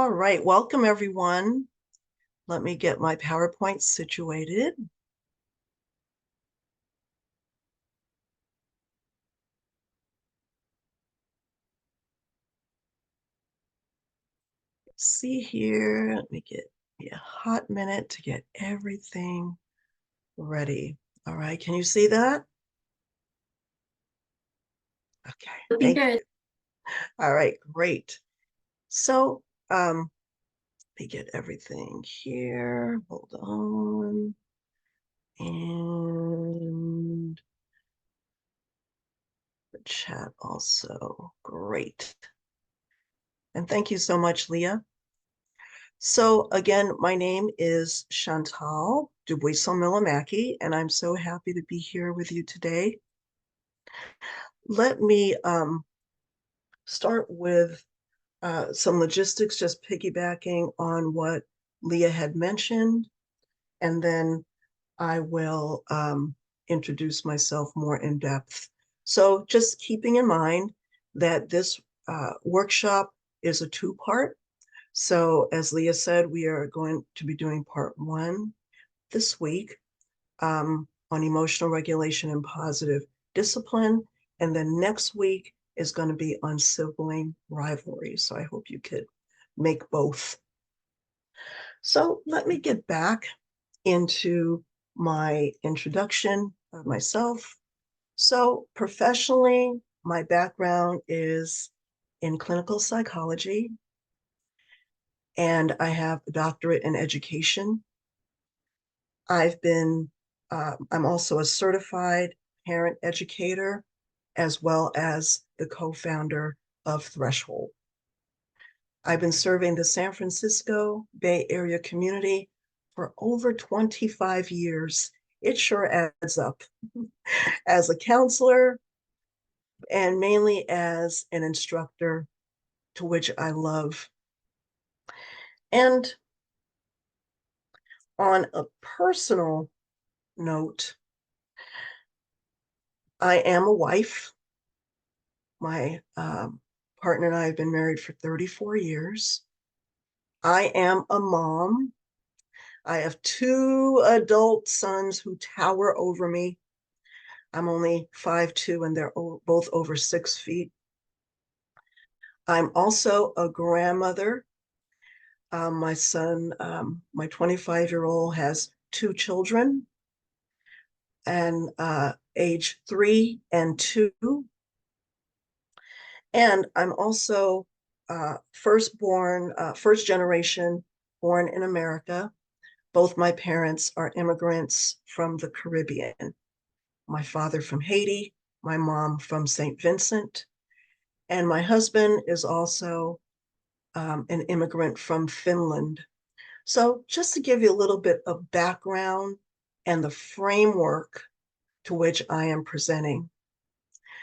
All right, welcome everyone. Let me get my PowerPoint situated. See here, let me get a hot minute to get everything ready. All right, can you see that? Okay, Looking thank good. you. All right, great. So, let me get everything here. Hold on. And the chat also. Great. And thank you so much, Leah. So again, my name is Chantal Dubuisson-Myllymaki, and I'm so happy to be here with you today. Let me start with some logistics, just piggybacking on what Leah had mentioned, and then I will introduce myself more in depth. So just keeping in mind that this workshop is a two-part. So as Leah said, we are going to be doing part one this week on emotional regulation and positive discipline. And then next week is going to be on sibling rivalry. So I hope you could make both. So let me get back into my introduction of myself. So professionally, my background is in clinical psychology, and I have a doctorate in education. I'm also a certified parent educator, as well as the co-founder of Threshold. I've been serving the San Francisco Bay Area community for over 25 years. It sure adds up. As a counselor and mainly as an instructor, to which I love. And on a personal note, I am a wife. My partner and I have been married for 34 years. I am a mom. I have two adult sons who tower over me. I'm only 5'2", and they're both over 6 feet. I'm also a grandmother. My son, my 25-year-old, has two children, and age 3 and 2. And I'm also first generation born in America. Both my parents are immigrants from the Caribbean. My father from Haiti, my mom from St. Vincent, and my husband is also an immigrant from Finland. So just to give you a little bit of background and the framework to which I am presenting.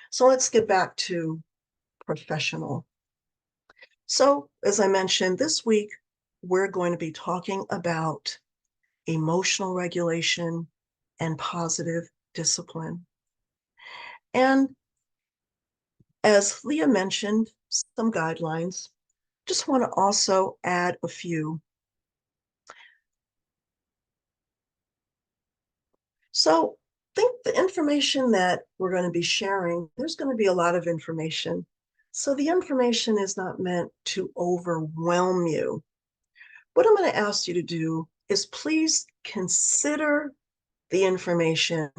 So let's get back to professional. So as I mentioned, this week, we're going to be talking about emotional regulation and positive discipline. And as Leah mentioned, some guidelines, just want to also add a few. So I think the information that we're going to be sharing, there's going to be a lot of information. So the information is not meant to overwhelm you. What I'm going to ask you to do is please consider the information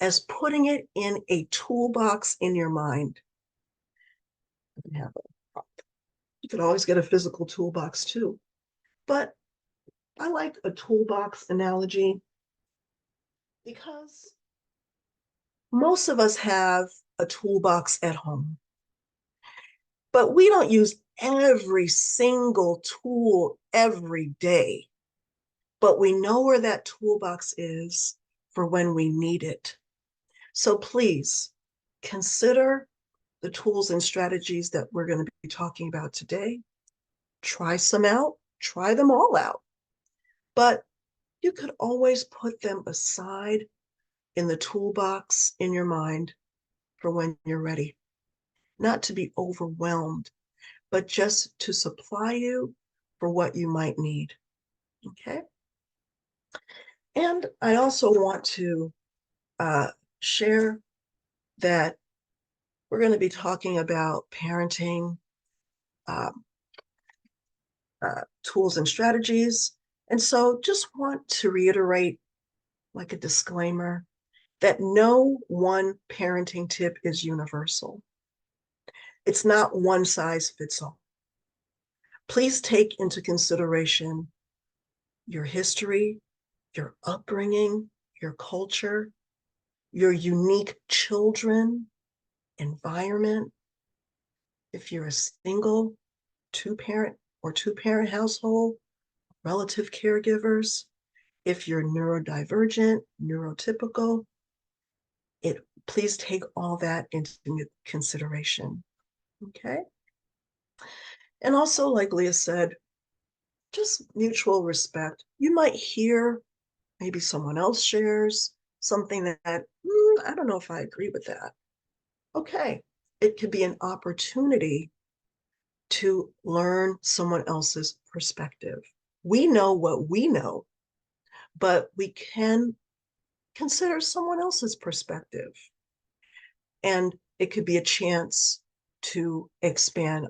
as putting it in a toolbox in your mind. You can always get a physical toolbox too, but I like a toolbox analogy because most of us have a toolbox at home, but we don't use every single tool every day. But we know where that toolbox is for when we need it. So please consider the tools and strategies that we're going to be talking about today. Try some out, try them all out. But you could always put them aside in the toolbox in your mind for when you're ready. Not to be overwhelmed, but just to supply you for what you might need. Okay. And I also want to share that we're going to be talking about parenting um, tools and strategies. And so just want to reiterate, like a disclaimer, that no one parenting tip is universal. It's not one size fits all. Please take into consideration your history, your upbringing, your culture, your unique children, environment. If you're a single, two-parent household, relative caregivers, if you're neurodivergent, neurotypical, please take all that into consideration. Okay. And also, like Leah said, just mutual respect. You might hear maybe someone else shares something that, I don't know if I agree with that. Okay. It could be an opportunity to learn someone else's perspective. We know what we know, but we can consider someone else's perspective. And it could be a chance to expand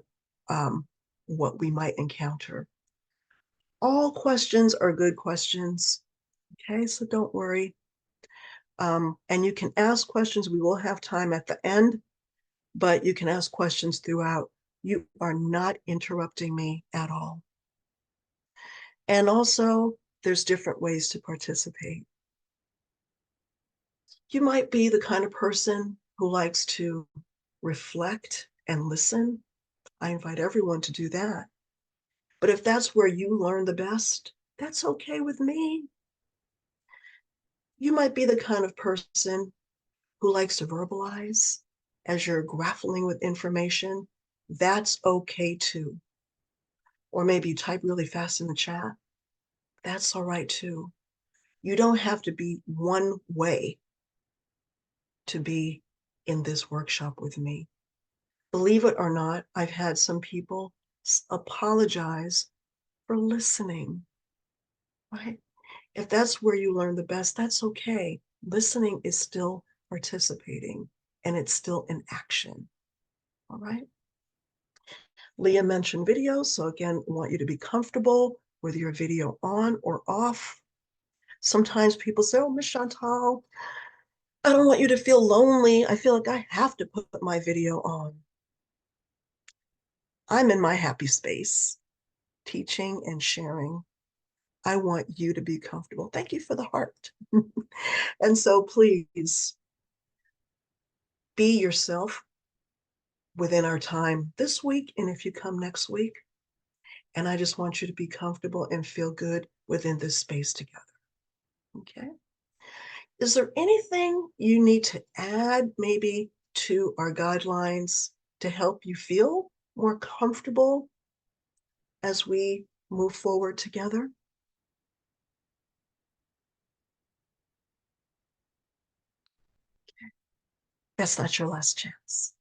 what we might encounter. All questions are good questions. Okay, so don't worry. And you can ask questions. We will have time at the end, but you can ask questions throughout. You are not interrupting me at all. And also, there's different ways to participate. You might be the kind of person who likes to reflect and listen. I invite everyone to do that. But if that's where you learn the best, that's okay with me. You might be the kind of person who likes to verbalize as you're grappling with information. That's okay too. Or maybe you type really fast in the chat. That's all right too. You don't have to be one way to be in this workshop with me. Believe it or not, I've had some people apologize for listening, right? If that's where you learn the best, that's okay. Listening is still participating and it's still an action, all right? Leah mentioned videos, so again, I want you to be comfortable with your video on or off. Sometimes people say, oh, Miss Chantal, I don't want you to feel lonely. I feel like I have to put my video on. I'm in my happy space, teaching and sharing. I want you to be comfortable. Thank you for the heart. And so please be yourself within our time this week. And if you come next week, and I just want you to be comfortable and feel good within this space together. Okay. Is there anything you need to add maybe to our guidelines to help you feel more comfortable as we move forward together? That's not your last chance.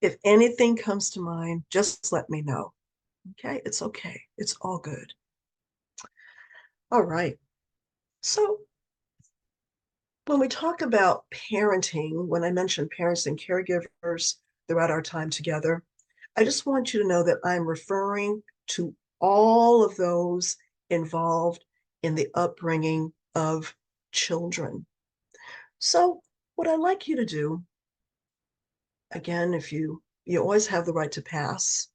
If anything comes to mind, just let me know. Okay, it's okay. It's all good. All right. So when we talk about parenting, when I mention parents and caregivers throughout our time together, I just want you to know that I'm referring to all of those involved in the upbringing of children. So what I'd like you to do, again, if you always have the right to pass,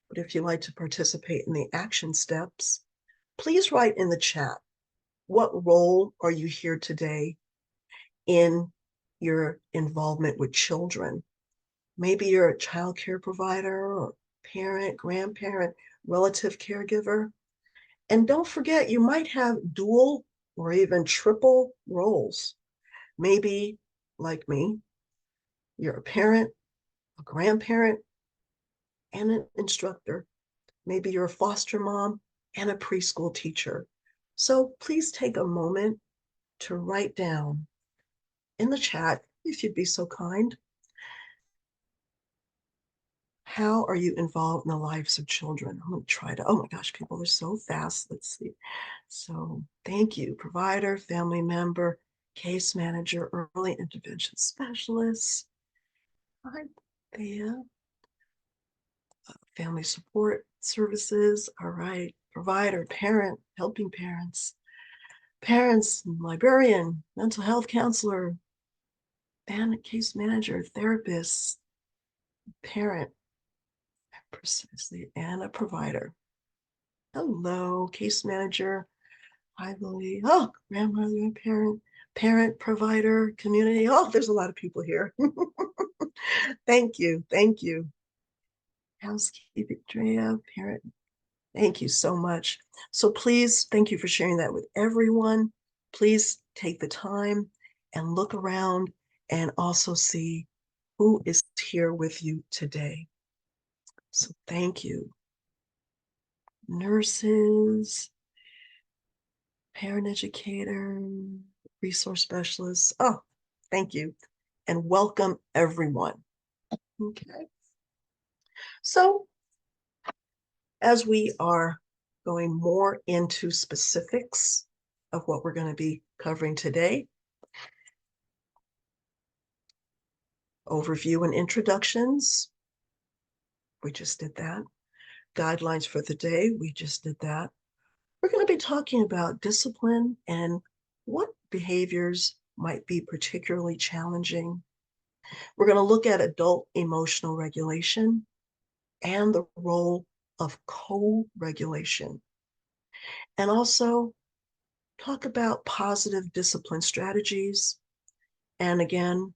but if you like to participate in the action steps, please write in the chat, what role are you here today in your involvement with children? Maybe you're a child care provider or parent, grandparent, relative caregiver. And don't forget, you might have dual or even triple roles. Maybe, like me, you're a parent, a grandparent, and an instructor. Maybe you're a foster mom and a preschool teacher. So please take a moment to write down in the chat, if you'd be so kind, How are you involved in the lives of children? I'm going to try to, oh my gosh, people are so fast. Let's see. So thank you, provider, family member, case manager, early intervention specialist. Hi, Thea. Family support services. All right. Provider, parent, helping parents, librarian, mental health counselor, case manager, therapist, parent, precisely, and a provider. Hello, case manager. I believe, oh, grandmother, parent, provider, community. Oh, there's a lot of people here. Thank you. Thank you. Housekeeping, Drea, parent. Thank you so much. So please, thank you for sharing that with everyone. Please take the time and look around and also see who is here with you today. So thank you. Nurses, parent educator, resource specialists. Oh, thank you. And welcome everyone. Okay. So as we are going more into specifics of what we're going to be covering today, overview and introductions, we just did that. Guidelines for the day, we just did that. We're going to be talking about discipline and what behaviors might be particularly challenging. We're going to look at adult emotional regulation and the role of co-regulation, and also talk about positive discipline strategies. And again,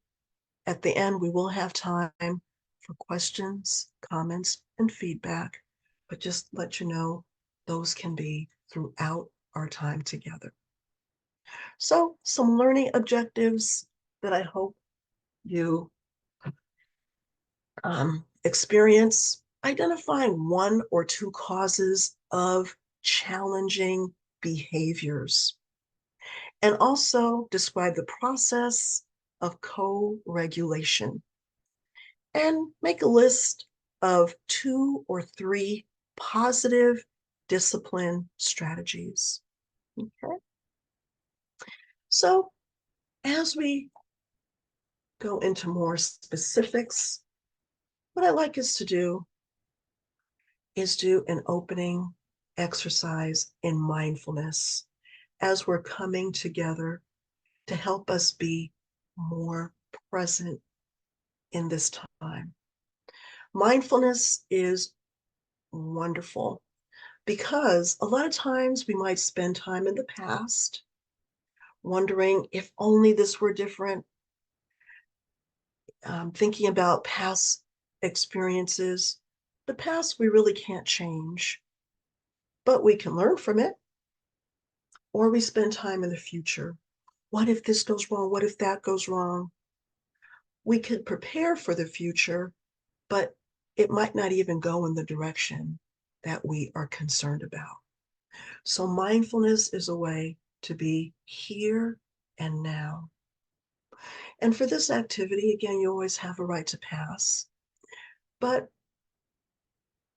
at the end, we will have time for questions, comments, and feedback, but just let you know those can be throughout our time together. So some learning objectives that I hope you experience: identifying one or two causes of challenging behaviors, and also describe the process of co-regulation, and make a list of 2 or 3 positive discipline strategies. Okay. So as we go into more specifics, what I like us to do is do an opening exercise in mindfulness as we're coming together to help us be more present in this time. Mindfulness is wonderful because a lot of times we might spend time in the past wondering if only this were different, thinking about past experiences. The past we really can't change, but we can learn from it, or we spend time in the future. What if this goes wrong? What if that goes wrong? We could prepare for the future, but it might not even go in the direction that we are concerned about. So mindfulness is a way to be here and now. And for this activity, again, you always have a right to pass. But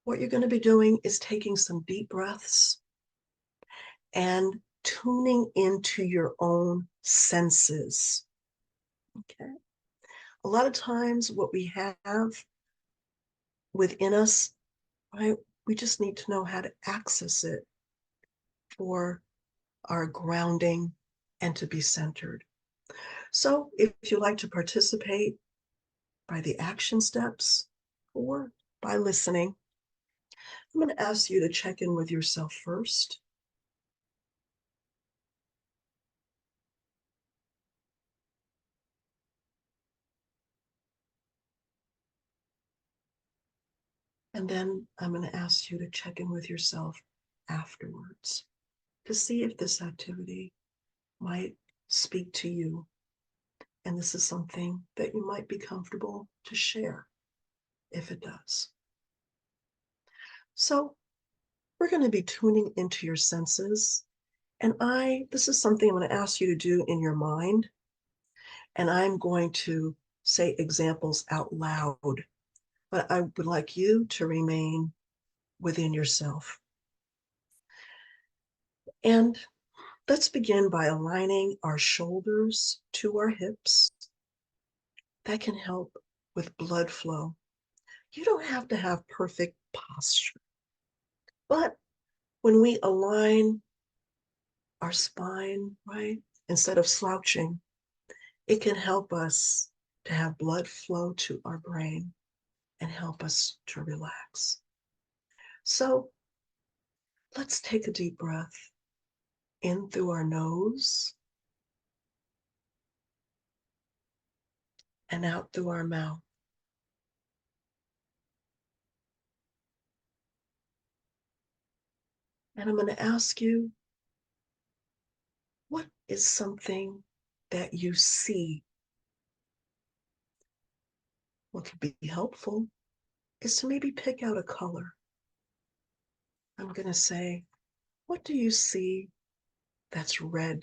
what you're going to be doing is taking some deep breaths and tuning into your own senses. Okay. A lot of times what we have within us, right, we just need to know how to access it for our grounding and to be centered. So if you like to participate by the action steps or by listening, I'm going to ask you to check in with yourself first. And then I'm going to ask you to check in with yourself afterwards to see if this activity might speak to you. And this is something that you might be comfortable to share if it does. So we're going to be tuning into your senses. And this is something I'm going to ask you to do in your mind. And I'm going to say examples out loud but I would like you to remain within yourself. And let's begin by aligning our shoulders to our hips. That can help with blood flow. You don't have to have perfect posture, but when we align our spine, right, instead of slouching, it can help us to have blood flow to our brain and help us to relax. So let's take a deep breath in through our nose and out through our mouth. And I'm going to ask you, what is something that you see? What could be helpful is to maybe pick out a color. I'm going to say, what do you see that's red?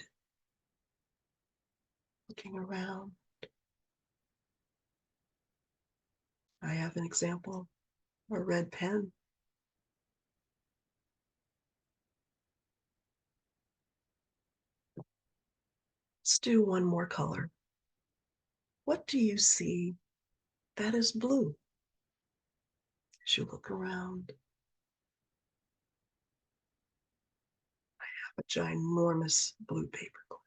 Looking around, I have an example, a red pen. Let's do one more color. What do you see that is blue? As you look around, a ginormous blue paperclip.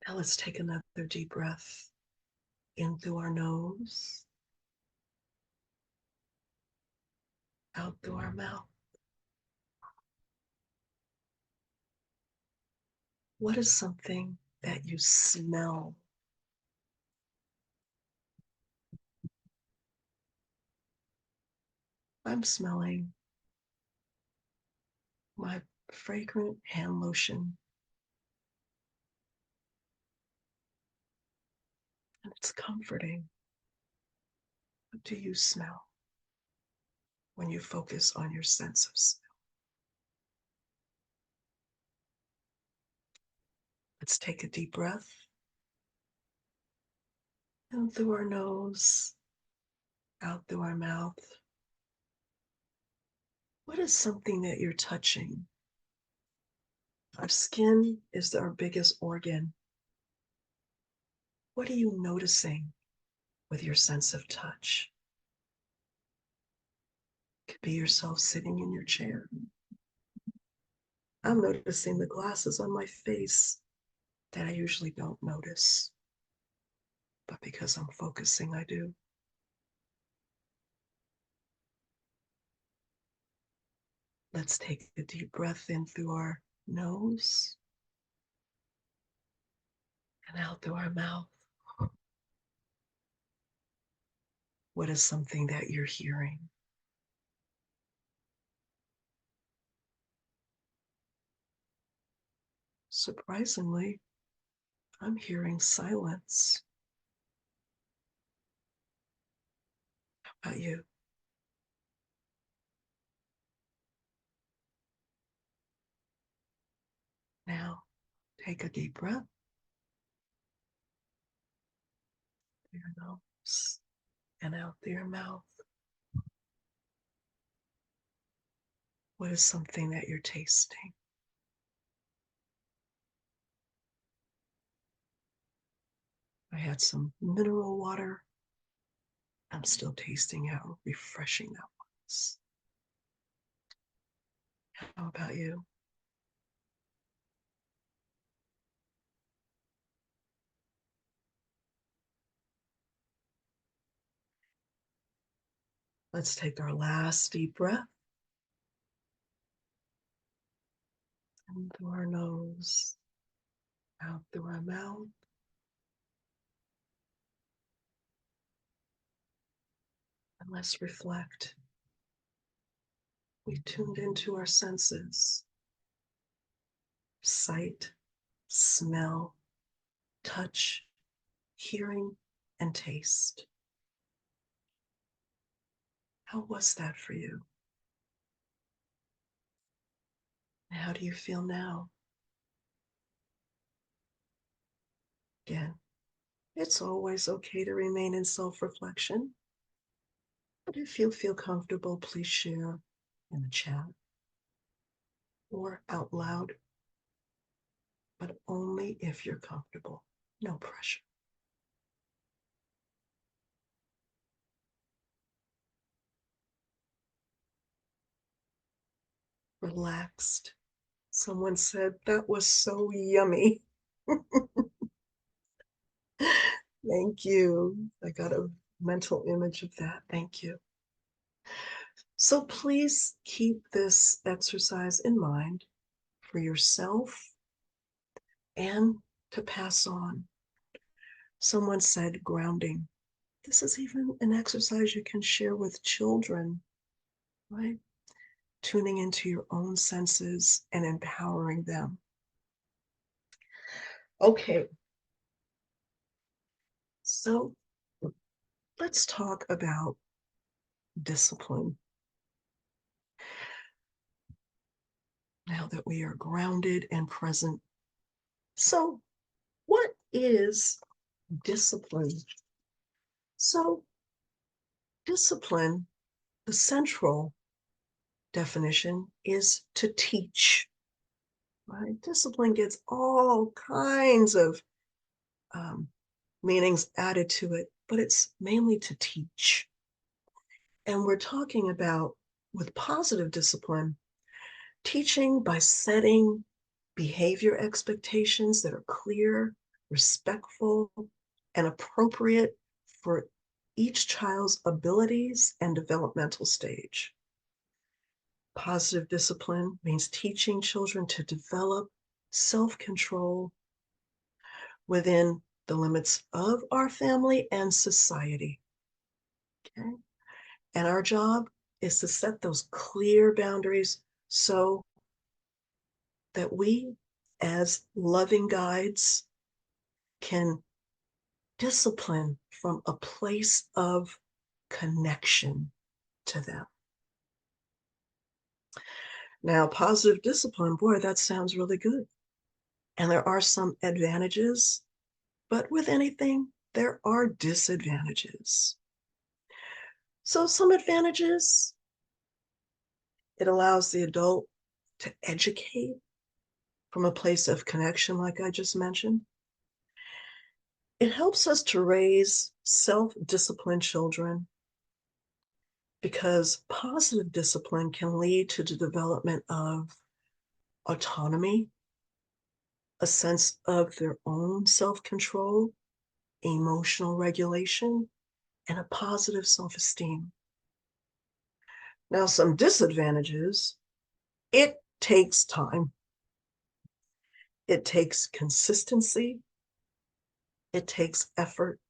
Now let's take another deep breath in through our nose, out through our mouth. What is something that you smell? I'm smelling my fragrant hand lotion, and it's comforting. What do you smell when you focus on your sense of smell? Let's take a deep breath in through our nose, out through our mouth. What is something that you're touching? Our skin is our biggest organ. What are you noticing with your sense of touch? It could be yourself sitting in your chair. I'm noticing the glasses on my face that I usually don't notice, but because I'm focusing, I do. Let's take a deep breath in through our nose and out through our mouth. What is something that you're hearing? Surprisingly, I'm hearing silence. How about you? Now, take a deep breath through your nose and out through your mouth. What is something that you're tasting? I had some mineral water. I'm still tasting how refreshing that was. How about you? Let's take our last deep breath in through our nose, out through our mouth. And let's reflect. We tuned into our senses: sight, smell, touch, hearing, and taste. How was that for you? How do you feel now? Again, it's always okay to remain in self-reflection, but if you feel comfortable, please share in the chat or out loud, but only if you're comfortable. No pressure. Relaxed. Someone said that was so yummy. Thank you. I got a mental image of that. Thank you. So please keep this exercise in mind for yourself and to pass on. Someone said grounding. This is even an exercise you can share with children, right? Tuning into your own senses and empowering them. Okay, so let's talk about discipline. Now that we are grounded and present. So, what is discipline? So, discipline, the central definition is to teach, right? Discipline gets all kinds of meanings added to it, but it's mainly to teach. And we're talking about, with positive discipline, teaching by setting behavior expectations that are clear, respectful, and appropriate for each child's abilities and developmental stage. Positive discipline means teaching children to develop self-control within the limits of our family and society. Okay? And our job is to set those clear boundaries so that we, as loving guides, can discipline from a place of connection to them. Now, positive discipline, boy, that sounds really good. And there are some advantages, but with anything, there are disadvantages. So some advantages, it allows the adult to educate from a place of connection, like I just mentioned. It helps us to raise self-disciplined children because positive discipline can lead to the development of autonomy, a sense of their own self-control, emotional regulation, and a positive self-esteem. Now, some disadvantages, it takes time. It takes consistency. It takes effort.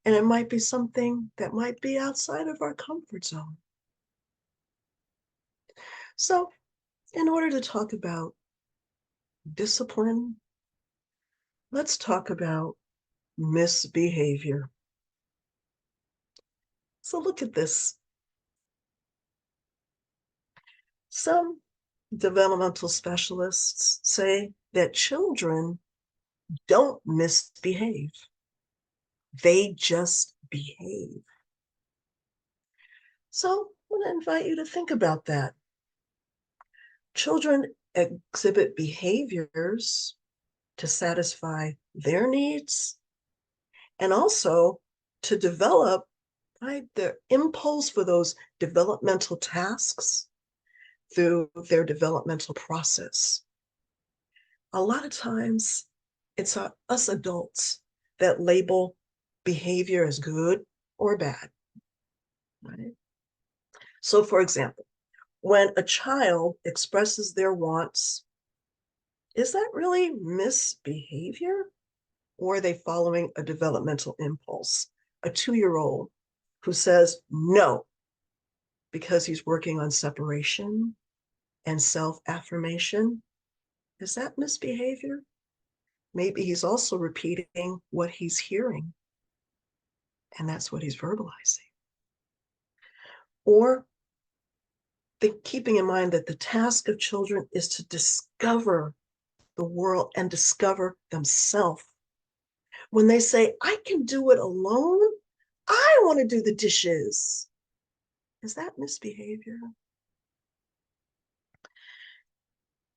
And it might be something that might be outside of our comfort zone. So, in order to talk about discipline, let's talk about misbehavior. So look at this. Some developmental specialists say that children don't misbehave. They just behave. So I want to invite you to think about that. Children exhibit behaviors to satisfy their needs and also to develop, right, their impulse for those developmental tasks through their developmental process. A lot of times it's us adults that label behavior as good or bad, right? So for example, when a child expresses their wants, is that really misbehavior? Or are they following a developmental impulse? A 2-year-old who says no because he's working on separation and self-affirmation, is that misbehavior? Maybe he's also repeating what he's hearing, and that's what he's verbalizing. Or keeping in mind that the task of children is to discover the world and discover themselves When they say, I can do it alone, I want to do the dishes. Is that misbehavior?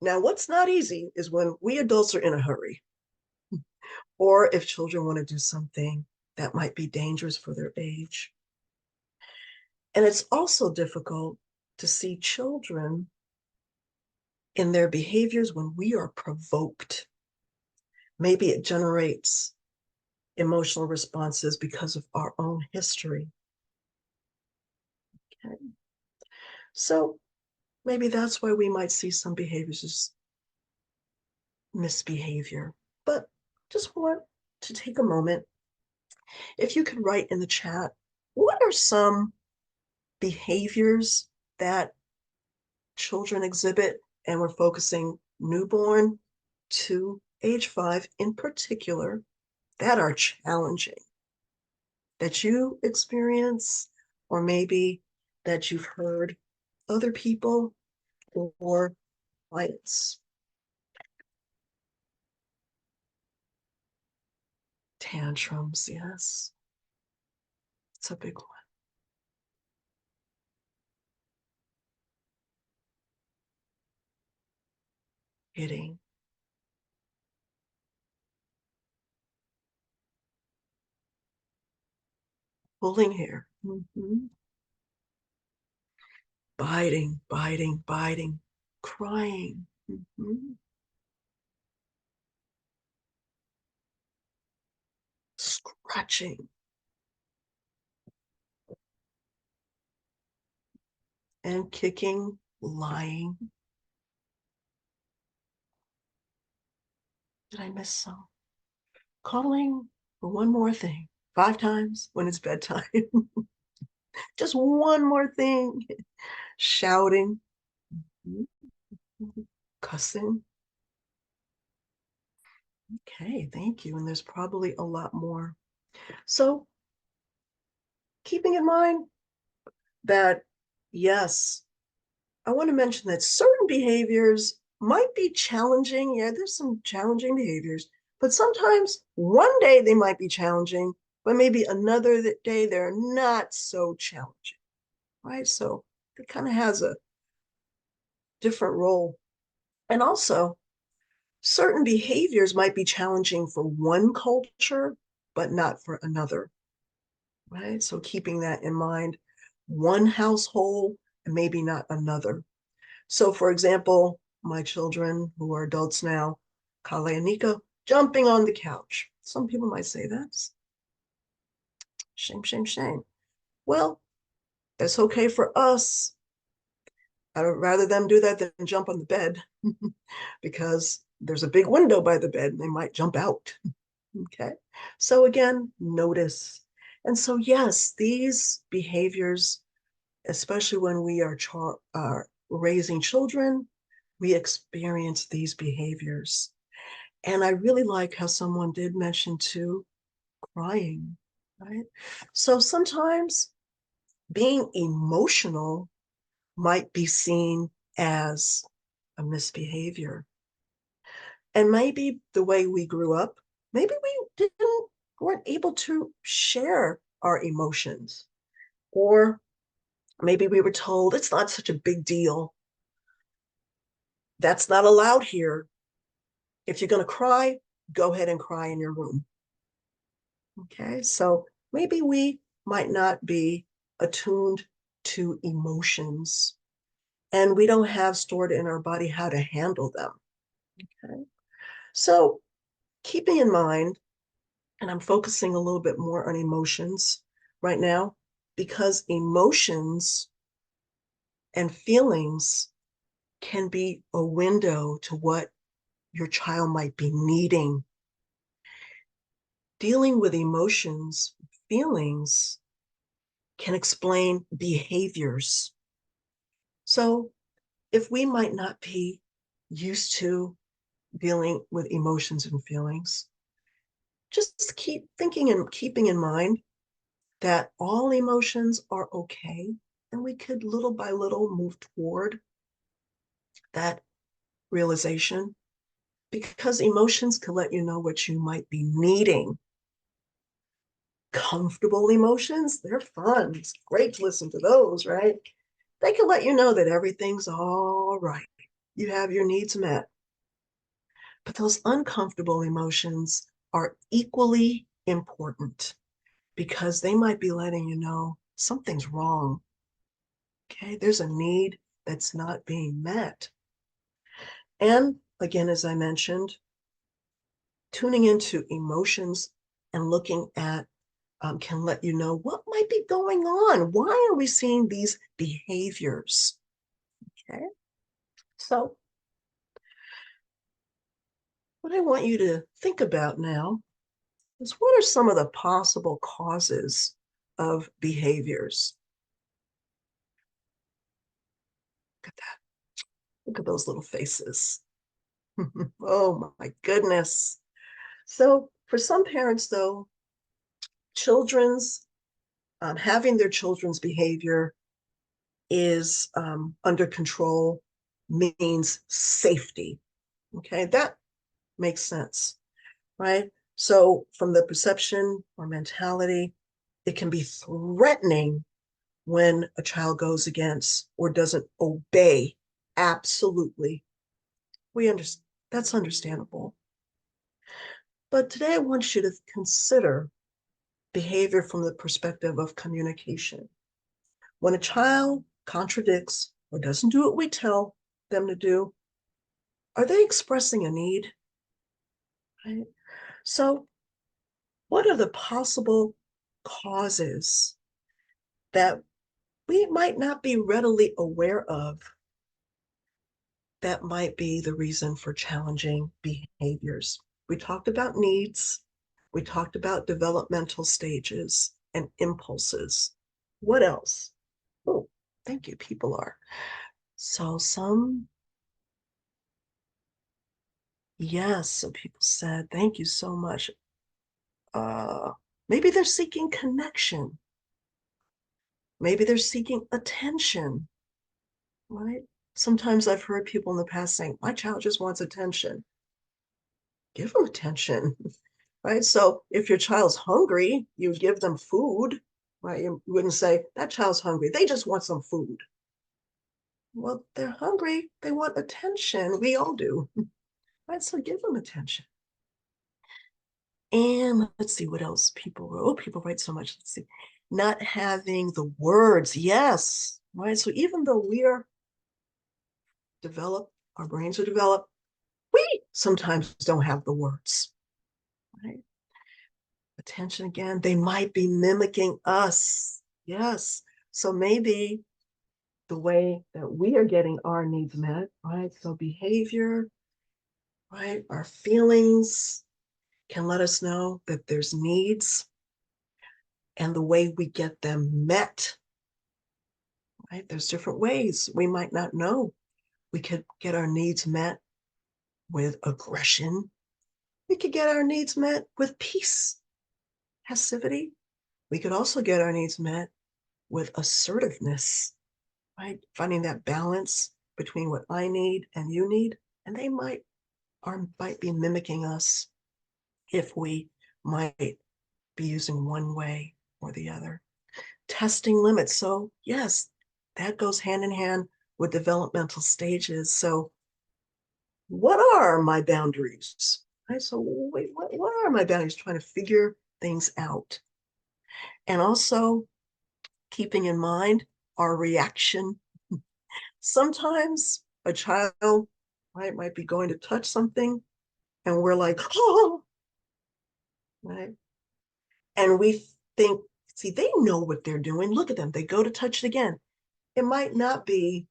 Now, what's not easy is when we adults are in a hurry, or if children want to do something that might be dangerous for their age. And it's also difficult to see children in their behaviors when we are provoked. Maybe it generates emotional responses because of our own history. Okay. So maybe that's why we might see some behaviors as misbehavior. But just want to take a moment. If you could write in the chat, what are some behaviors that children exhibit? And we're focusing newborn to age 5 in particular, that are challenging, that you experience, or maybe that you've heard other people or clients. Tantrums, yes, it's a big one. Hitting, pulling hair, biting, biting, biting, crying, scratching, and kicking, lying. Did I miss some? Calling for one more thing 5 times when it's bedtime. Just one more thing. Shouting, cussing. Okay, thank you. And there's probably a lot more. So, keeping in mind that, yes, I want to mention that certain behaviors might be challenging. Yeah, there's some challenging behaviors, but sometimes one day they might be challenging, but maybe another day they're not so challenging, right? So it kind of has a different role. And also, certain behaviors might be challenging for one culture, but not for another, right? So keeping that in mind, one household and maybe not another. So, for example, my children who are adults now, Kale and Nika, jumping on the couch. Some people might say that's shame, shame, shame. Well, that's okay for us. I'd rather them do that than jump on the bed because there's a big window by the bed and they might jump out. Okay. So, again, notice. And so, yes, these behaviors, especially when we are raising children, we experience these behaviors. And I really like how someone did mention too, crying, right? So sometimes being emotional might be seen as a misbehavior. And maybe the way we grew up, maybe we weren't able to share our emotions. Or maybe we were told it's not such a big deal. That's not allowed here. If you're going to cry, go ahead and cry in your room. Okay, so maybe we might not be attuned to emotions and we don't have stored in our body how to handle them. Okay, so keeping in mind, and I'm focusing a little bit more on emotions right now, because emotions and feelings can be a window to what your child might be needing. Dealing with emotions, feelings can explain behaviors. So if we might not be used to dealing with emotions and feelings, just keep thinking and keeping in mind that all emotions are okay. And we could little by little move toward that realization because emotions can let you know what you might be needing Comfortable emotions, they're fun. It's great to listen to those, right? They can let you know that everything's all right. You have your needs met. But those uncomfortable emotions are equally important because they might be letting you know something's wrong. Okay, there's a need that's not being met. And again, as I mentioned, tuning into emotions and looking at can let you know what might be going on. Why are we seeing these behaviors? Okay, so what I want you to think about now is what are some of the possible causes of behaviors? Look at that. Look at those little faces. Oh my goodness. So for some parents, though, children's having their children's behavior is under control means safety. Okay, that makes sense, right? So from the perception or mentality, it can be threatening when a child goes against or doesn't obey. Absolutely. We understand. That's understandable. But today I want you to consider behavior from the perspective of communication. When a child contradicts or doesn't do what we tell them to do, are they expressing a need? Right? So, what are the possible causes that we might not be readily aware of that might be the reason for challenging behaviors? We talked about needs, we talked about developmental stages and impulses. What else? Oh, thank you, people are. So, yes, so people said, thank you so much. Uh, Maybe they're seeking connection. Maybe they're seeking attention, right? Sometimes I've heard people in the past saying, my child just wants attention. Give them attention, right? So if your child's hungry, you give them food, right? You wouldn't say, that child's hungry. They just want some food. Well, they're hungry. They want attention. We all do, right? So give them attention. And let's see what else people wrote. Oh, people write so much. Let's see. Not having the words. Yes, right? So even though we are developed, our brains are developed, we sometimes don't have the words, right? Attention again, they might be mimicking us. Yes. So maybe the way that we are getting our needs met, right? So behavior, right? Our feelings can let us know that there's needs, and the way we get them met, right? There's different ways. We might not know. We could get our needs met with aggression. We could get our needs met with peace, passivity. We could also get our needs met with assertiveness, right? Finding that balance between what I need and you need. And they might be mimicking us if we might be using one way or the other. Testing limits. So, yes, that goes hand in hand with developmental stages. So, what are my boundaries? Right? So, wait, what are my boundaries? Trying to figure things out. And also keeping in mind our reaction. Sometimes a child, right, might be going to touch something and we're like, oh, right? And we think, see, they know what they're doing. Look at them. They go to touch it again. It might not be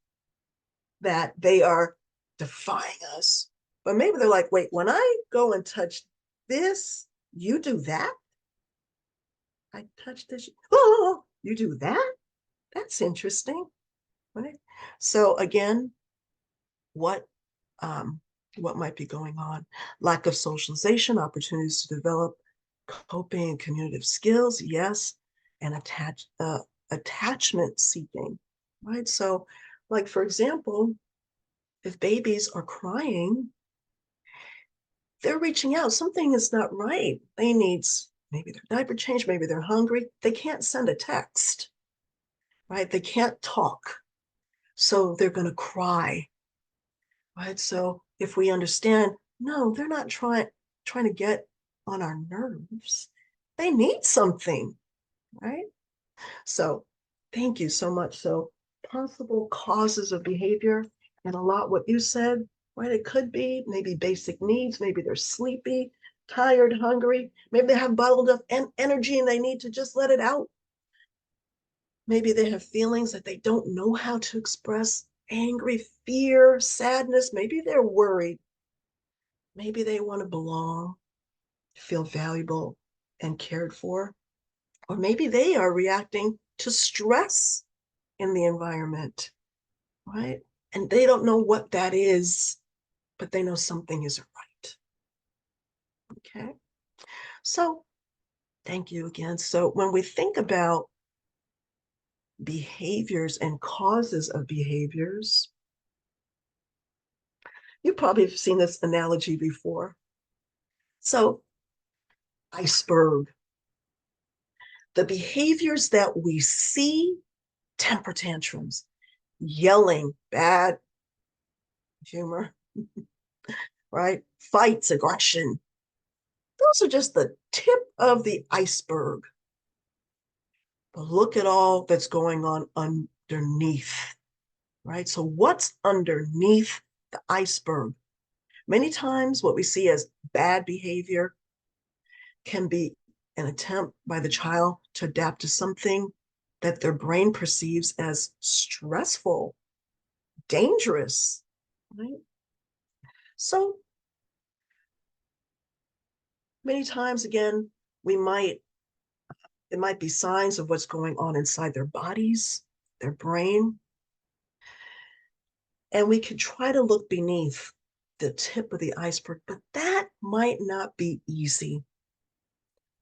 that they are defying us, but maybe they're like, wait, when I go and touch this, you do that? I touch this. Oh, you do that? That's interesting, right? So again, what um, what might be going on? Lack of socialization, opportunities to develop coping and communicative skills, yes, and attachment seeking, right? So, like for example, if babies are crying, they're reaching out. Something is not right. They need maybe their diaper changed, maybe they're hungry. They can't send a text, right? They can't talk. So they're going to cry, right? So if we understand, no, they're not trying to get on our nerves. They need something, right? So thank you so much. So possible causes of behavior, and a lot what you said, right? It could be maybe basic needs, maybe they're sleepy, tired, hungry, maybe they have bottled up energy and they need to just let it out. Maybe they have feelings that they don't know how to express, angry, fear, sadness, maybe they're worried. Maybe they want to belong, feel valuable and cared for. Or maybe they are reacting to stress in the environment, right? And they don't know what that is, but they know something isn't right. Okay. So thank you again. So when we think about behaviors and causes of behaviors, you probably have seen this analogy before. So, iceberg, the behaviors that we see, temper tantrums, yelling, bad humor, right? Fights, aggression. Those are just the tip of the iceberg. But look at all that's going on underneath, right? So, what's underneath the iceberg? Many times, what we see as bad behavior can be an attempt by the child to adapt to something that their brain perceives as stressful, dangerous, right? So many times, again, it might be signs of what's going on inside their bodies, their brain, and we could try to look beneath the tip of the iceberg, but that might not be easy.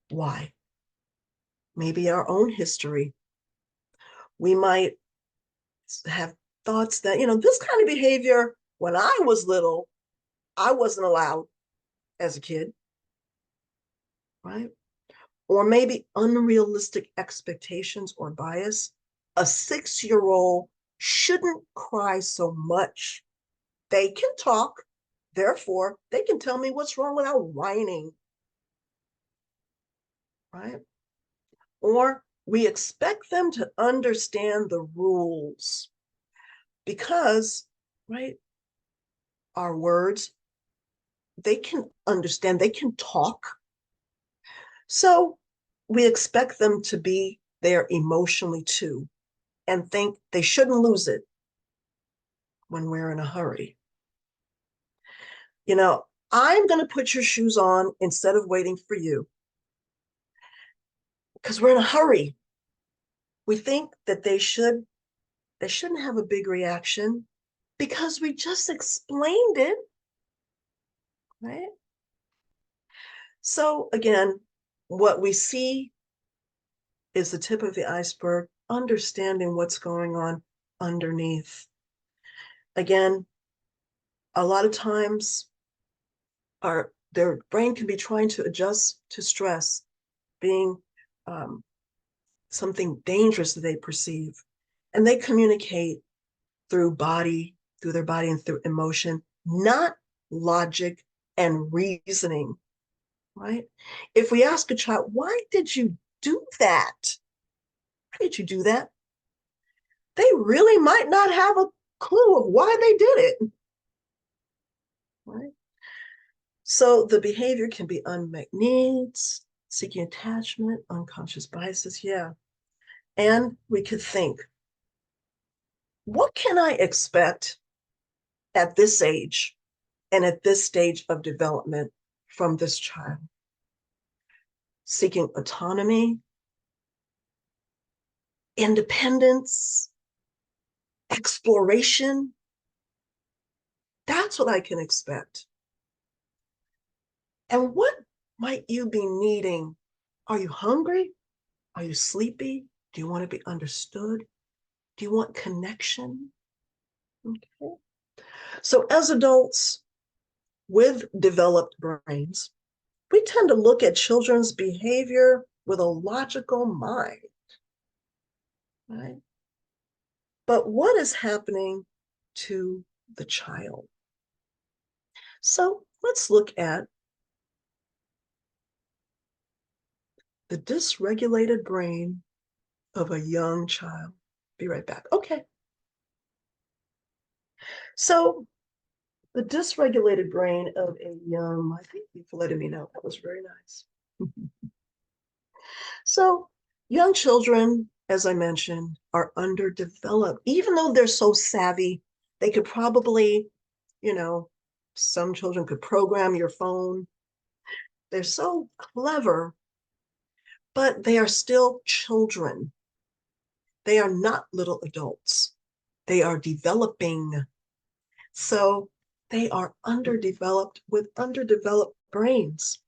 Why? Maybe our own history. We might have thoughts that, this kind of behavior, when I was little, I wasn't allowed as a kid, right? Or maybe unrealistic expectations or bias. A 6-year-old shouldn't cry so much. They can talk, therefore, they can tell me what's wrong without whining, right? Or we expect them to understand the rules because, right, our words, they can understand, they can talk. So we expect them to be there emotionally too and think they shouldn't lose it when we're in a hurry. I'm going to put your shoes on instead of waiting for you because we're in a hurry. We think that they shouldn't have a big reaction because we just explained it, right? So again, what we see is the tip of the iceberg, understanding what's going on underneath. Again, a lot of times their brain can be trying to adjust to stress, being something dangerous that they perceive. And they communicate through their body and through emotion, not logic and reasoning, right? If we ask a child, why did you do that? Why did you do that? They really might not have a clue of why they did it, right? So the behavior can be unmet needs, seeking attachment, unconscious biases, yeah. And we could think, what can I expect at this age and at this stage of development from this child? Seeking autonomy, independence, exploration. That's what I can expect. And what might you be needing? Are you hungry? Are you sleepy? Do you want to be understood? Do you want connection? Okay. So as adults with developed brains, we tend to look at children's behavior with a logical mind, right? But what is happening to the child? So let's look at the dysregulated brain of a young child. Be right back. Okay. So the dysregulated brain of a young, I think you for letting me know. That was very nice. So young children, as I mentioned, are underdeveloped. Even though they're so savvy, they could probably, you know, some children could program your phone. They're so clever, but they are still children. They are not little adults. They are developing. So they are underdeveloped with underdeveloped brains.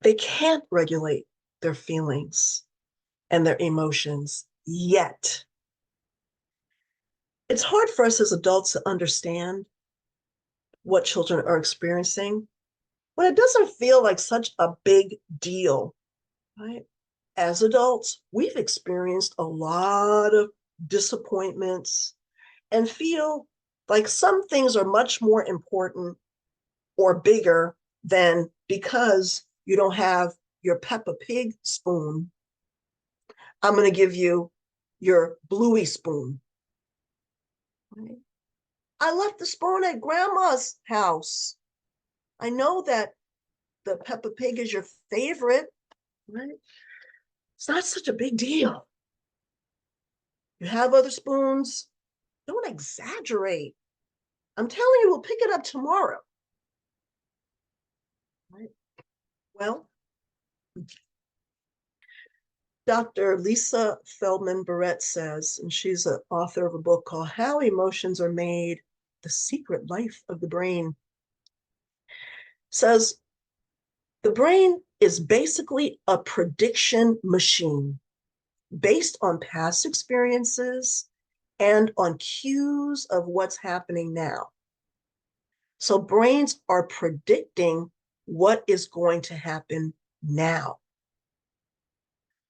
They can't regulate their feelings and their emotions yet. It's hard for us as adults to understand what children are experiencing when it doesn't feel like such a big deal, right? As adults, we've experienced a lot of disappointments and feel like some things are much more important or bigger than because you don't have your Peppa Pig spoon, I'm going to give you your Bluey spoon. Right? I left the spoon at grandma's house. I know that the Peppa Pig is your favorite, right? It's not such a big deal. You have other spoons. Don't exaggerate. I'm telling you, we'll pick it up tomorrow. Right? Well, Dr. Lisa Feldman Barrett says, and she's an author of a book called How Emotions Are Made, The Secret Life of the Brain, says the brain is basically a prediction machine based on past experiences and on cues of what's happening now. So brains are predicting what is going to happen now.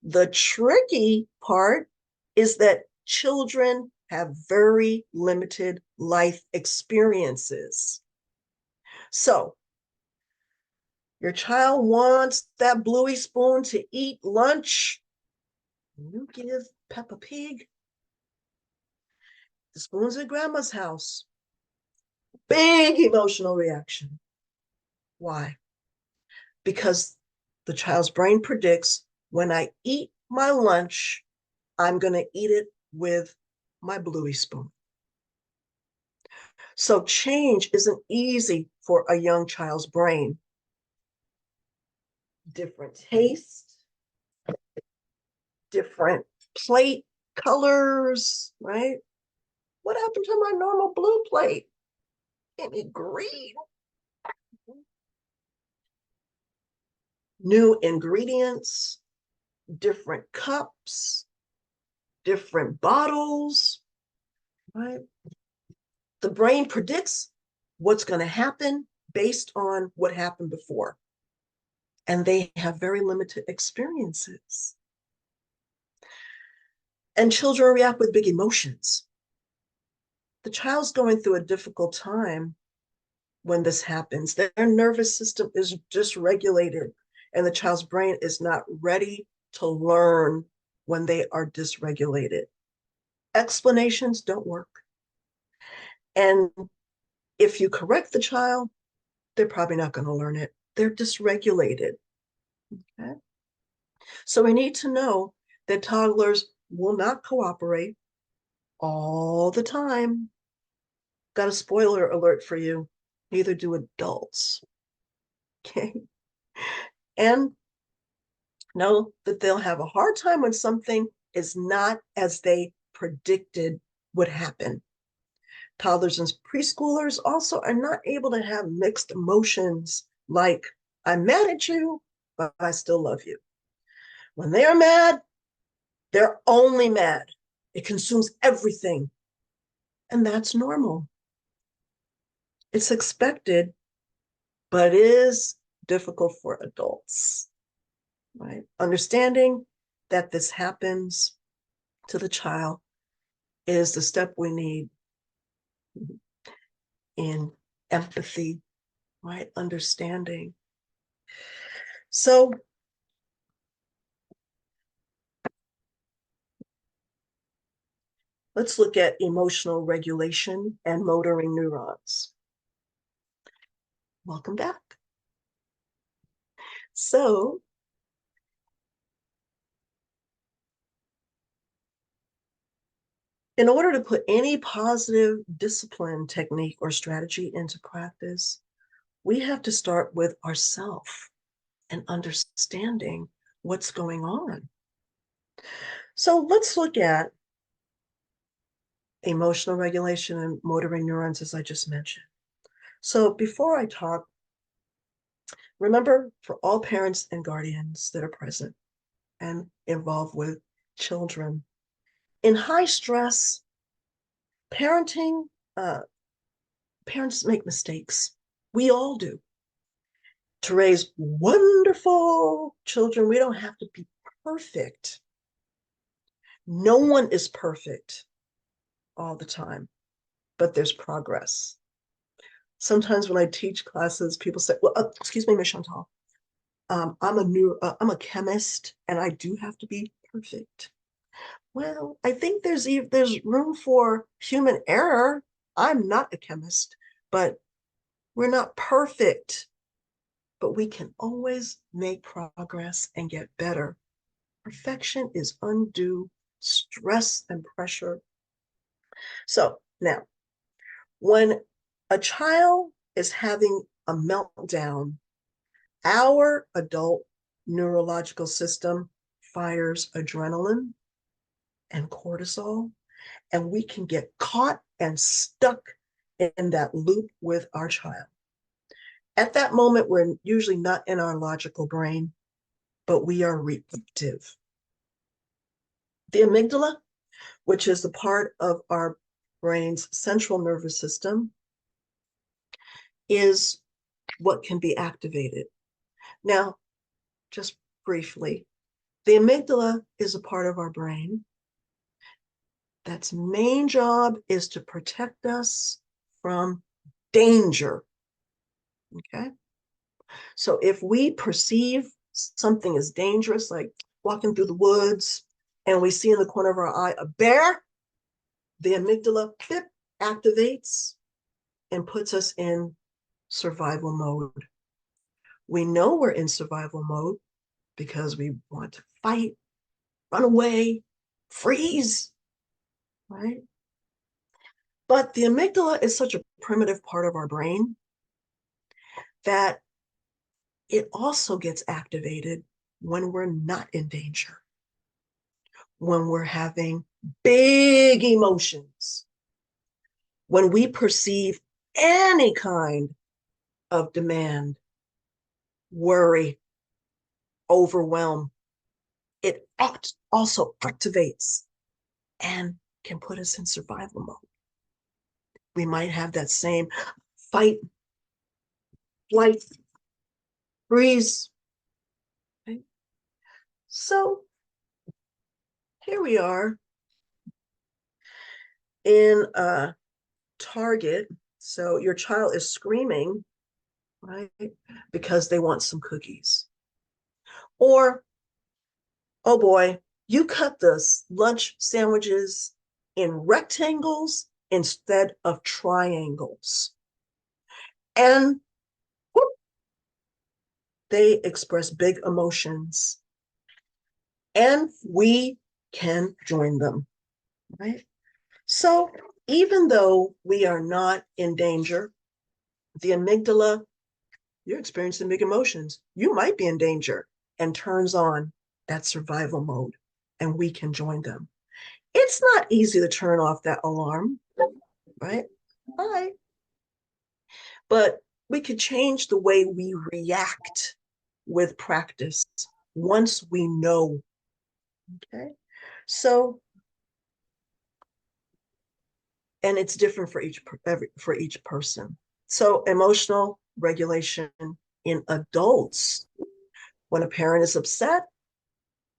The tricky part is that children have very limited life experiences. So your child wants that Bluey spoon to eat lunch. You give Peppa Pig the spoon's at grandma's house. Big emotional reaction. Why? Because the child's brain predicts when I eat my lunch, I'm going to eat it with my Bluey spoon. So change isn't easy for a young child's brain. Different taste, different plate colors, right? What happened to my normal blue plate? Give me green. New ingredients, different cups, different bottles, right? The brain predicts what's going to happen based on what happened before. And they have very limited experiences. And children react with big emotions. The child's going through a difficult time when this happens. Their nervous system is dysregulated, and the child's brain is not ready to learn when they are dysregulated. Explanations don't work. And if you correct the child, they're probably not going to learn it. They're dysregulated. Okay? So we need to know that toddlers will not cooperate all the time. Got a spoiler alert for you. Neither do adults. Okay? And know that they'll have a hard time when something is not as they predicted would happen. Toddlers and preschoolers also are not able to have mixed emotions like, I'm mad at you, but I still love you. When they are mad, they're only mad. It consumes everything. And that's normal. It's expected but it is difficult for adults, right? Understanding that this happens to the child is the step we need in empathy, right? Understanding. So let's look at emotional regulation and motoring neurons. Welcome back. So in order to put any positive discipline technique or strategy into practice, we have to start with ourselves and understanding what's going on. So let's look at emotional regulation and motoring neurons, as I just mentioned. So before I talk, remember, for all parents and guardians that are present and involved with children, in high stress, parenting, uh, parents make mistakes. We all do. To raise wonderful children, we don't have to be perfect. No one is perfect all the time, but there's progress. Sometimes when I teach classes, people say, well, excuse me, Ms. Chantal, I'm a chemist and I do have to be perfect. Well, I think there's room for human error. I'm not a chemist, but we're not perfect, but we can always make progress and get better. Perfection is undue stress and pressure. So now, when a child is having a meltdown, our adult neurological system fires adrenaline and cortisol, and we can get caught and stuck in that loop with our child. At that moment, we're usually not in our logical brain, but we are reactive. The amygdala, which is the part of our brain's central nervous system, is what can be activated. Now, just briefly, the amygdala is a part of our brain that's main job is to protect us from danger. Okay. So if we perceive something as dangerous, like walking through the woods, and we see in the corner of our eye a bear, the amygdala activates and puts us in survival mode. We know we're in survival mode because we want to fight, run away, freeze, right? But the amygdala is such a primitive part of our brain that it also gets activated when we're not in danger, when we're having big emotions, when we perceive any kind of demand, worry, overwhelm. It also activates and can put us in survival mode. We might have that same fight, flight, freeze. Okay? So here we are in a Target. So your child is screaming, right? Because they want some cookies. Or, oh boy, you cut the lunch sandwiches in rectangles instead of triangles. And whoop, they express big emotions. And we can join them, right? So even though we are not in danger, the amygdala, you're experiencing big emotions. You might be in danger and turns on that survival mode, and we can join them. It's not easy to turn off that alarm, right? Bye. But we could change the way we react with practice once we know. Okay. So, and it's different for each person. So emotional regulation in adults. When a parent is upset,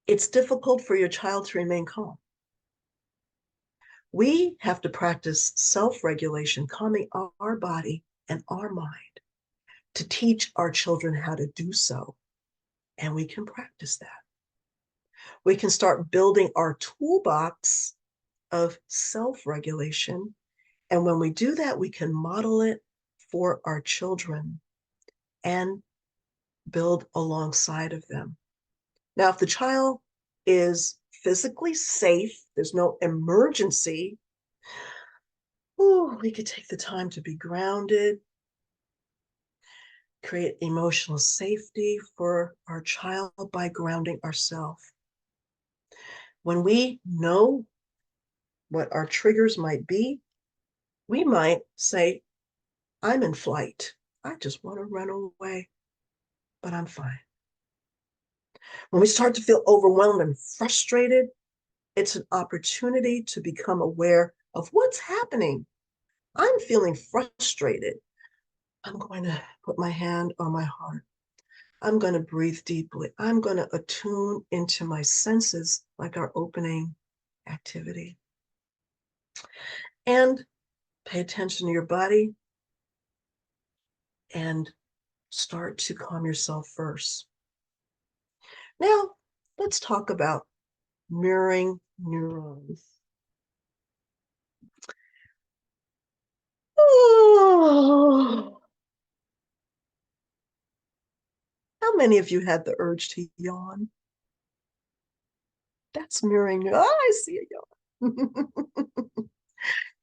it's difficult for your child to remain calm. We have to practice self-regulation, calming our body and our mind to teach our children how to do so. And we can practice that. We can start building our toolbox of self-regulation. And when we do that, we can model it for our children and build alongside of them. Now, if the child is physically safe, there's no emergency, we could take the time to be grounded, create emotional safety for our child by grounding ourselves. When we know what our triggers might be, we might say, I'm in flight. I just want to run away, but I'm fine. When we start to feel overwhelmed and frustrated, it's an opportunity to become aware of what's happening. I'm feeling frustrated. I'm going to put my hand on my heart. I'm going to breathe deeply. I'm going to attune into my senses like our opening activity. And pay attention to your body and start to calm yourself first. Now, let's talk about mirroring neurons. Oh, how many of you had the urge to yawn? That's mirroring. Oh, I see a yawn.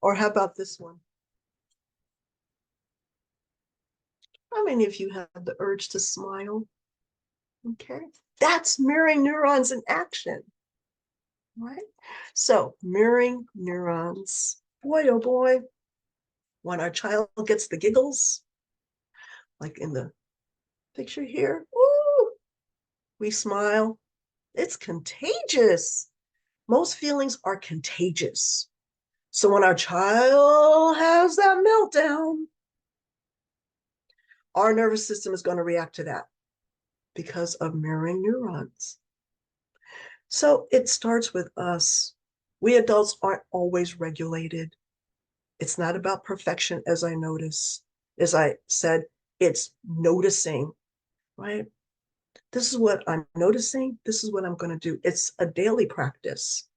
Or how about this one? How many of you had the urge to smile? Okay, that's mirroring neurons in action, right? So mirroring neurons, boy, oh boy, when our child gets the giggles, like in the picture here, ooh, we smile. It's contagious. Most feelings are contagious. So when our child has that meltdown, our nervous system is going to react to that because of mirroring neurons. So it starts with us. We adults aren't always regulated. It's not about perfection, as I said, it's noticing, right? This is what I'm noticing. This is what I'm going to do. It's a daily practice.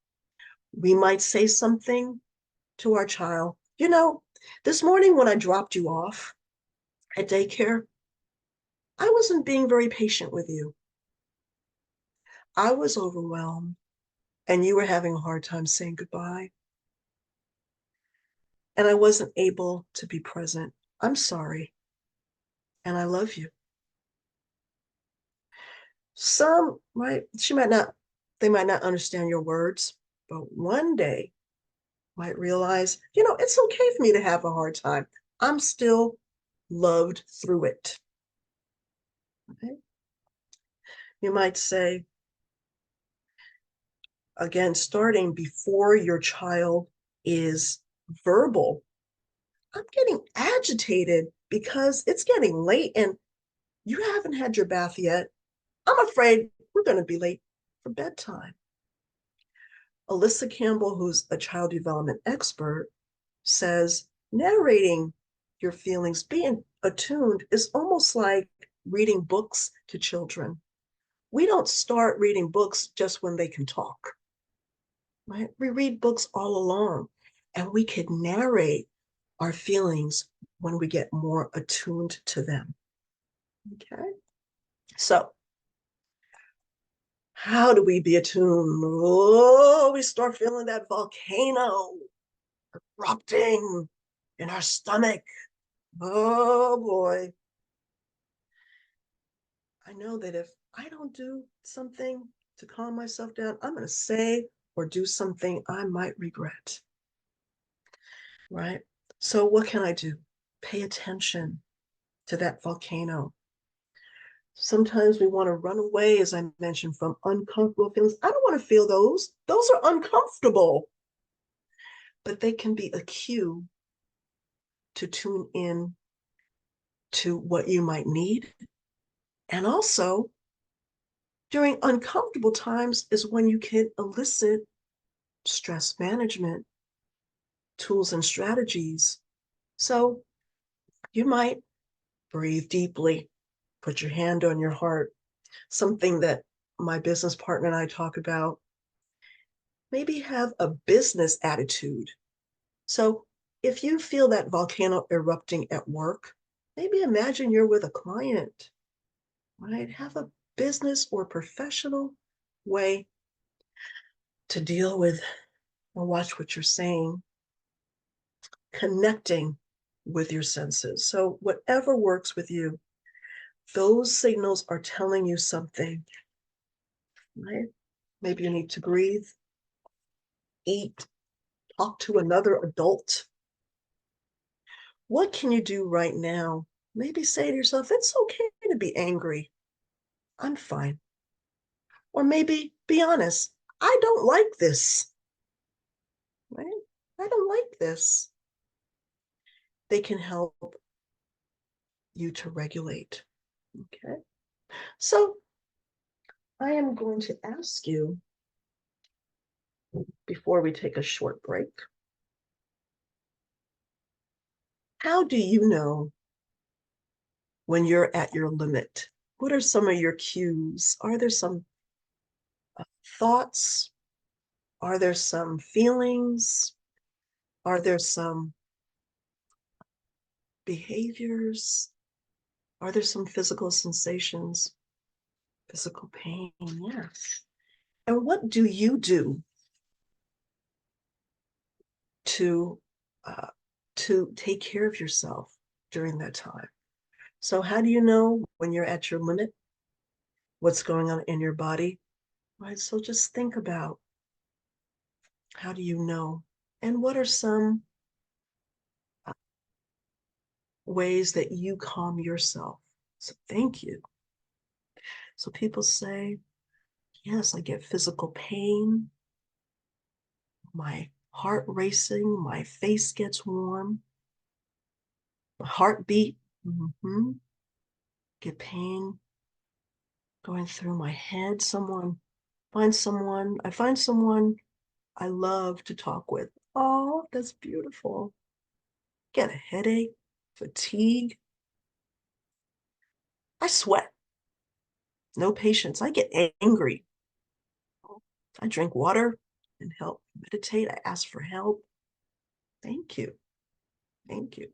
We might say something to our child. This morning when I dropped you off at daycare, I wasn't being very patient with you. I was overwhelmed and you were having a hard time saying goodbye. And I wasn't able to be present. I'm sorry. And I love you. Some, right? They might not understand your words, but one day might realize, it's okay for me to have a hard time. I'm still loved through it. Okay? You might say, again, starting before your child is verbal, I'm getting agitated because it's getting late and you haven't had your bath yet. I'm afraid we're going to be late for bedtime. Alyssa Campbell, who's a child development expert, says narrating your feelings, being attuned, is almost like reading books to children. We don't start reading books just when they can talk, right? We read books all along, and we could narrate our feelings when we get more attuned to them. Okay? So, how do we be attuned? Oh, we start feeling that volcano erupting in our stomach. Oh boy. I know that if I don't do something to calm myself down, I'm going to say or do something I might regret. Right? So, what can I do? Pay attention to that volcano. Sometimes we want to run away, as I mentioned, from uncomfortable feelings. I don't want to feel those. Those are uncomfortable, but they can be a cue to tune in to what you might need. And also, during uncomfortable times is when you can elicit stress management tools and strategies. So you might breathe deeply, put your hand on your heart, something that my business partner and I talk about. Maybe have a business attitude. So if you feel that volcano erupting at work, maybe imagine you're with a client, right? Have a business or professional way to deal with and watch what you're saying, connecting with your senses. So whatever works with you, those signals are telling you something, right? Maybe you need to breathe, eat, talk to another adult. What can you do right now? Maybe say to yourself, it's okay to be angry. I'm fine. Or maybe be honest. I don't like this, right? I don't like this. They can help you to regulate. Okay. So I am going to ask you before we take a short break, how do you know when you're at your limit? What are some of your cues? Are there some thoughts? Are there some feelings? Are there some behaviors? Are there some physical sensations? Physical pain, yes. And what do you do to uh, to take care of yourself during that time? So how do you know when you're at your limit? What's going on in your body? Right. So just think about, how do you know? And what are some ways that you calm yourself? So thank you. So people say, yes, I get physical pain, my heart racing, my face gets warm, my heartbeat, get pain going through my head. I find someone I love to talk with. Oh, that's beautiful. Get a headache, fatigue. I sweat, no patience. I get angry. I drink water and help meditate. I ask for help. Thank you. Thank you.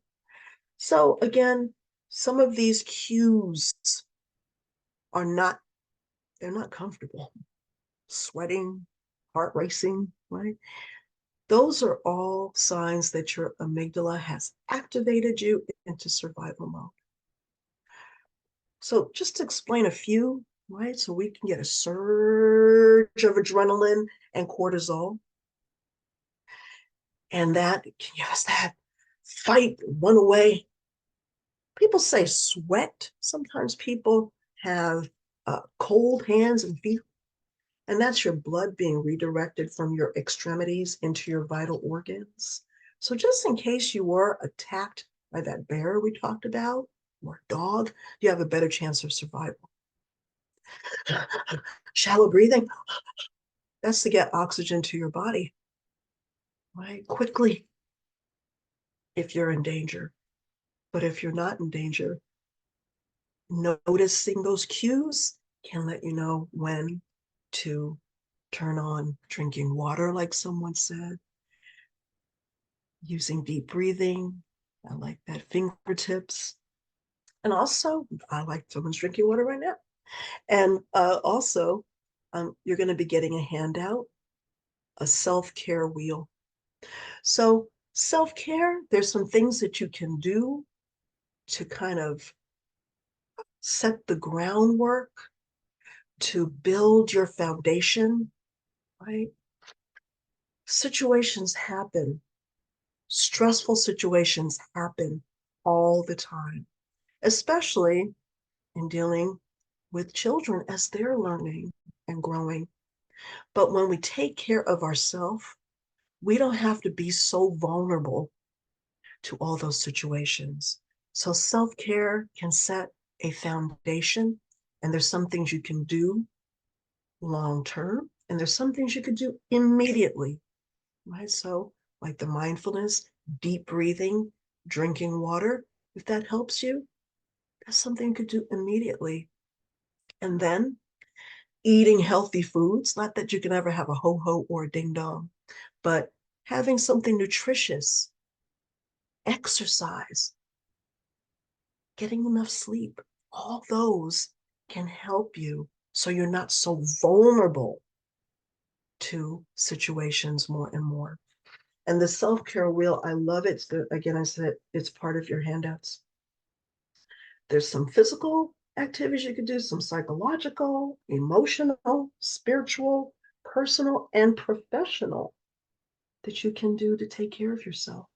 So again, some of these cues are not, they're not comfortable. Sweating, heart racing, right? Those are all signs that your amygdala has activated you into survival mode. So just to explain a few, right? So we can get a surge of adrenaline and cortisol. And that can give us that fight, run away. People say sweat. Sometimes people have cold hands and feet, and that's your blood being redirected from your extremities into your vital organs. So just in case you were attacked by that bear we talked about, or dog, you have a better chance of survival. Shallow breathing, that's to get oxygen to your body, right? Quickly, if you're in danger. But if you're not in danger, noticing those cues can let you know when to turn on drinking water, like someone said, using deep breathing. I like that, fingertips. And also, I like someone's drinking water right now. And also, you're going to be getting a handout, a self-care wheel. So self-care, there's some things that you can do to kind of set the groundwork, to build your foundation, right? Situations happen, stressful situations happen all the time, especially in dealing with children as they're learning and growing. But when we take care of ourselves, we don't have to be so vulnerable to all those situations. So self-care can set a foundation, and there's some things you can do long-term, and there's some things you could do immediately, right? So like the mindfulness, deep breathing, drinking water, if that helps you, that's something you could do immediately. And then eating healthy foods, not that you can ever have a ho-ho or a ding-dong, but having something nutritious, exercise, getting enough sleep, all those can help you so you're not so vulnerable to situations more and more. And the self-care wheel, I love it. Again, I said it's part of your handouts. There's some physical activities you could do, some psychological, emotional, spiritual, personal, and professional that you can do to take care of yourself.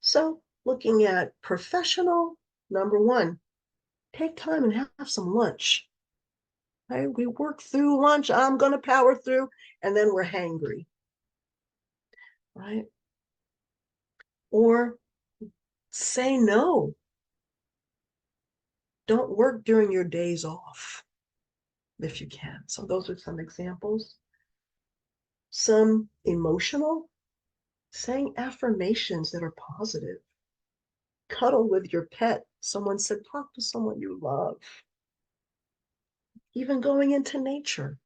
So looking at professional, number one, take time and have some lunch. Right? We work through lunch. I'm going to power through, and then we're hangry. Right? Or say no. Don't work during your days off if you can. So those are some examples. Some emotional, saying affirmations that are positive. Cuddle with your pet. Someone said, talk to someone you love. Even going into nature,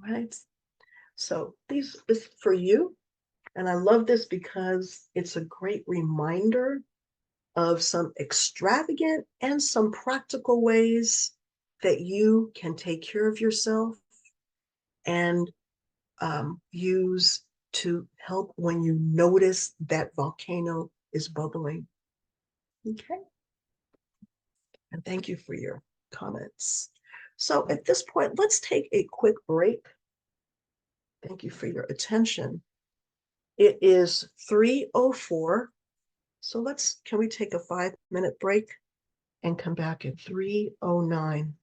right? So these is for you. And I love this because it's a great reminder of some extravagant and some practical ways that you can take care of yourself and use to help when you notice that volcano is bubbling. Okay. And thank you for your comments. So at this point, let's take a quick break. Thank you for your attention. It is 3:04. So can we take a 5-minute break and come back at 3:09?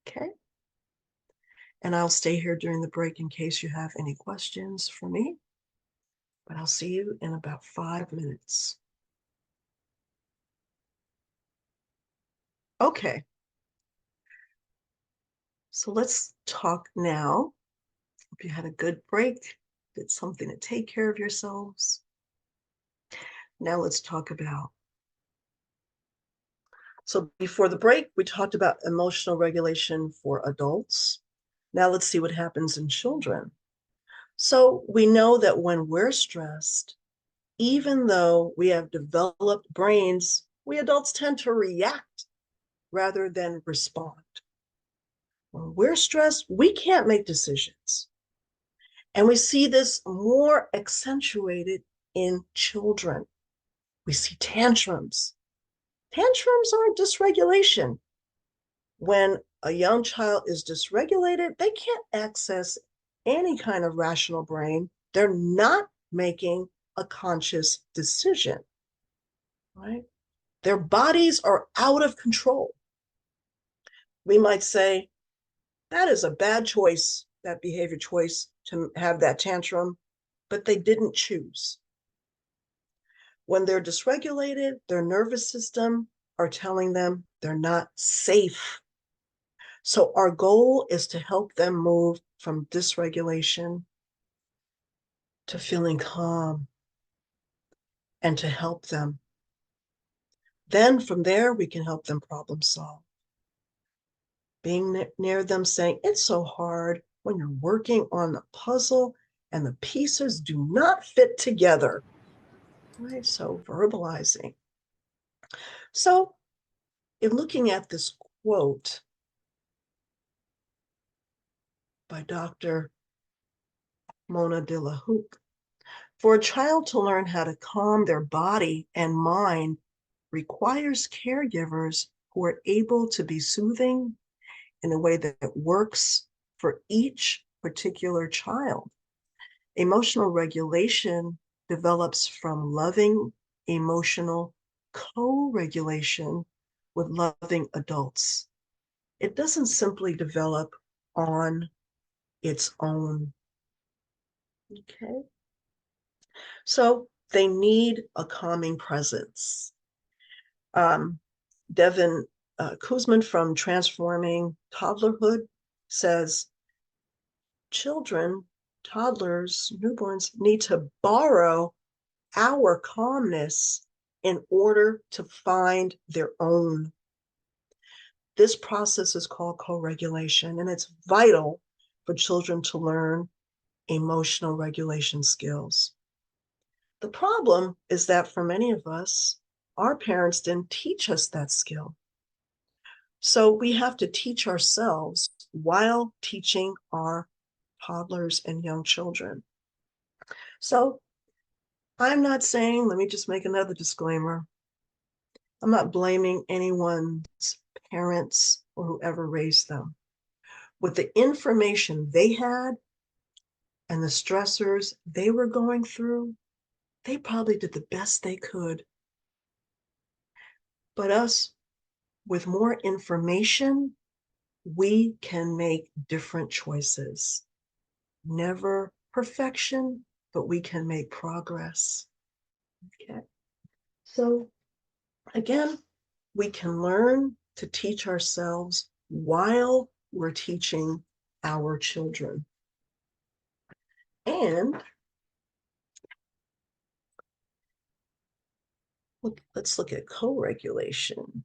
Okay. And I'll stay here during the break in case you have any questions for me. But I'll see you in about 5 minutes. Okay. So let's talk now. Hope you had a good break, did something to take care of yourselves. Now let's talk about. So before the break, we talked about emotional regulation for adults. Now let's see what happens in children. So we know that when we're stressed, even though we have developed brains, we adults tend to react rather than respond. When we're stressed, we can't make decisions. And we see this more accentuated in children. We see tantrums. Tantrums are dysregulation. When a young child is dysregulated, they can't access any kind of rational brain. They're not making a conscious decision, right? Their bodies are out of control. We might say, that is a bad choice, that behavior choice to have that tantrum, but they didn't choose. When they're dysregulated, their nervous system are telling them they're not safe. So our goal is to help them move from dysregulation to feeling calm and to help them. Then from there, we can help them problem solve. Being near them, saying, it's so hard when you're working on the puzzle and the pieces do not fit together. Right? So verbalizing. So in looking at this quote by Dr. Mona de la Houck, for a child to learn how to calm their body and mind requires caregivers who are able to be soothing in a way that works for each particular child. Emotional regulation develops from loving emotional co-regulation with loving adults. It doesn't simply develop on its own. Okay. So they need a calming presence. Devin Kuzman from Transforming Toddlerhood says, children, toddlers, newborns need to borrow our calmness in order to find their own. This process is called co-regulation, and it's vital for children to learn emotional regulation skills. The problem is that for many of us, our parents didn't teach us that skill. So we have to teach ourselves while teaching our toddlers and young children. So I'm not saying, let me just make another disclaimer. I'm not blaming anyone's parents or whoever raised them. With the information they had and the stressors they were going through, they probably did the best they could. But us, with more information, we can make different choices. Never perfection, but we can make progress. Okay. So again, we can learn to teach ourselves while we're teaching our children. And let's look at co-regulation.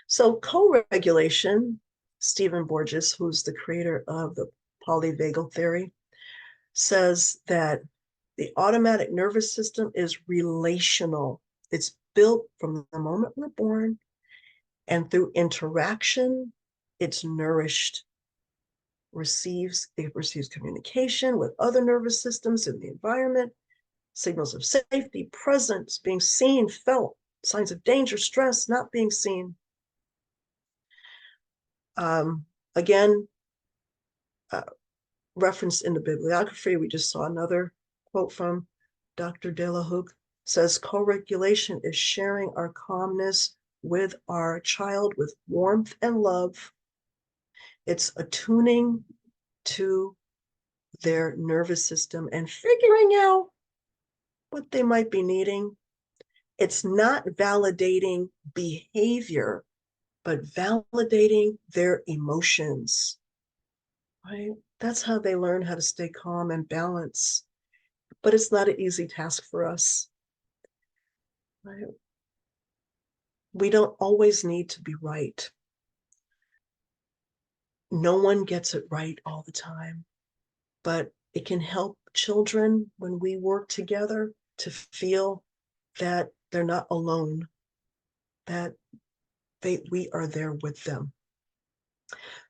So co-regulation, Stephen Borges, who's the creator of the polyvagal theory, says that the automatic nervous system is relational. It's built from the moment we're born, and through interaction, it's nourished. It receives communication with other nervous systems in the environment, signals of safety, presence, being seen, felt, signs of danger, stress, not being seen. Again, referenced in the bibliography, we just saw another quote from Dr. De La Hook, says co-regulation is sharing our calmness with our child with warmth and love. It's attuning to their nervous system and figuring out what they might be needing. It's not validating behavior, but validating their emotions, right? That's how they learn how to stay calm and balanced. But it's not an easy task for us, right? We don't always need to be right. No one gets it right all the time, but it can help children when we work together to feel that they're not alone, that we are there with them.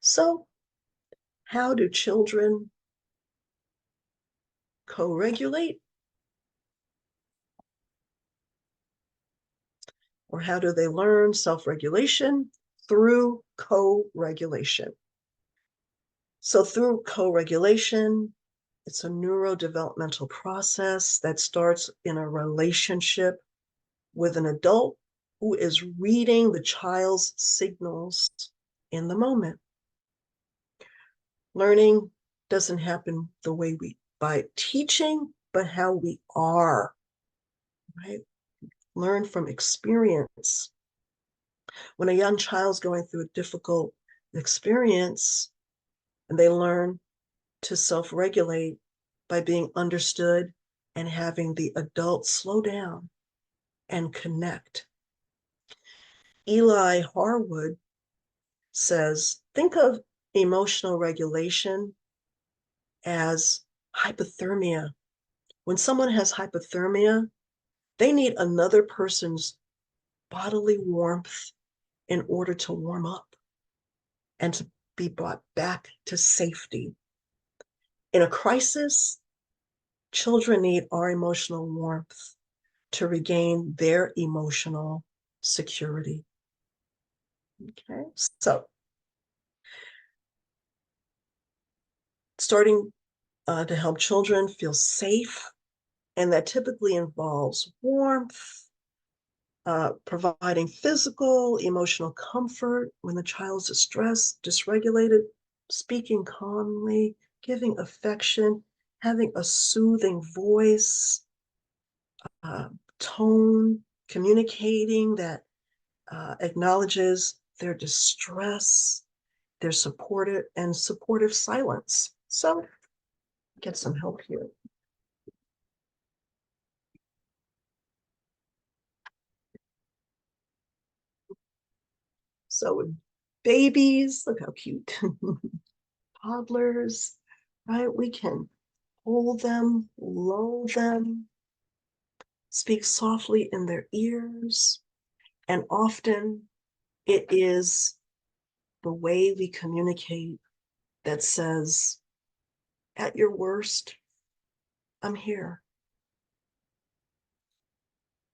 So how do children co-regulate? Or how do they learn self-regulation? Through co-regulation. So through co-regulation, it's a neurodevelopmental process that starts in a relationship with an adult who is reading the child's signals in the moment. Learning doesn't happen the way by teaching, but how we are, right? Learn from experience. When a young child's going through a difficult experience, and they learn to self-regulate by being understood and having the adult slow down and connect. Eli Harwood says, think of emotional regulation as hypothermia. When someone has hypothermia, they need another person's bodily warmth in order to warm up and to be brought back to safety. In a crisis, children need our emotional warmth to regain their emotional security. Okay, so starting to help children feel safe, and that typically involves warmth, providing physical, emotional comfort when the child's distressed, dysregulated, speaking calmly, giving affection, having a soothing voice, tone, communicating that acknowledges their distress, their supportive silence. So get some help here. So babies, look how cute. Toddlers, right? We can hold them, lull them, speak softly in their ears. And often it is the way we communicate that says, at your worst, I'm here.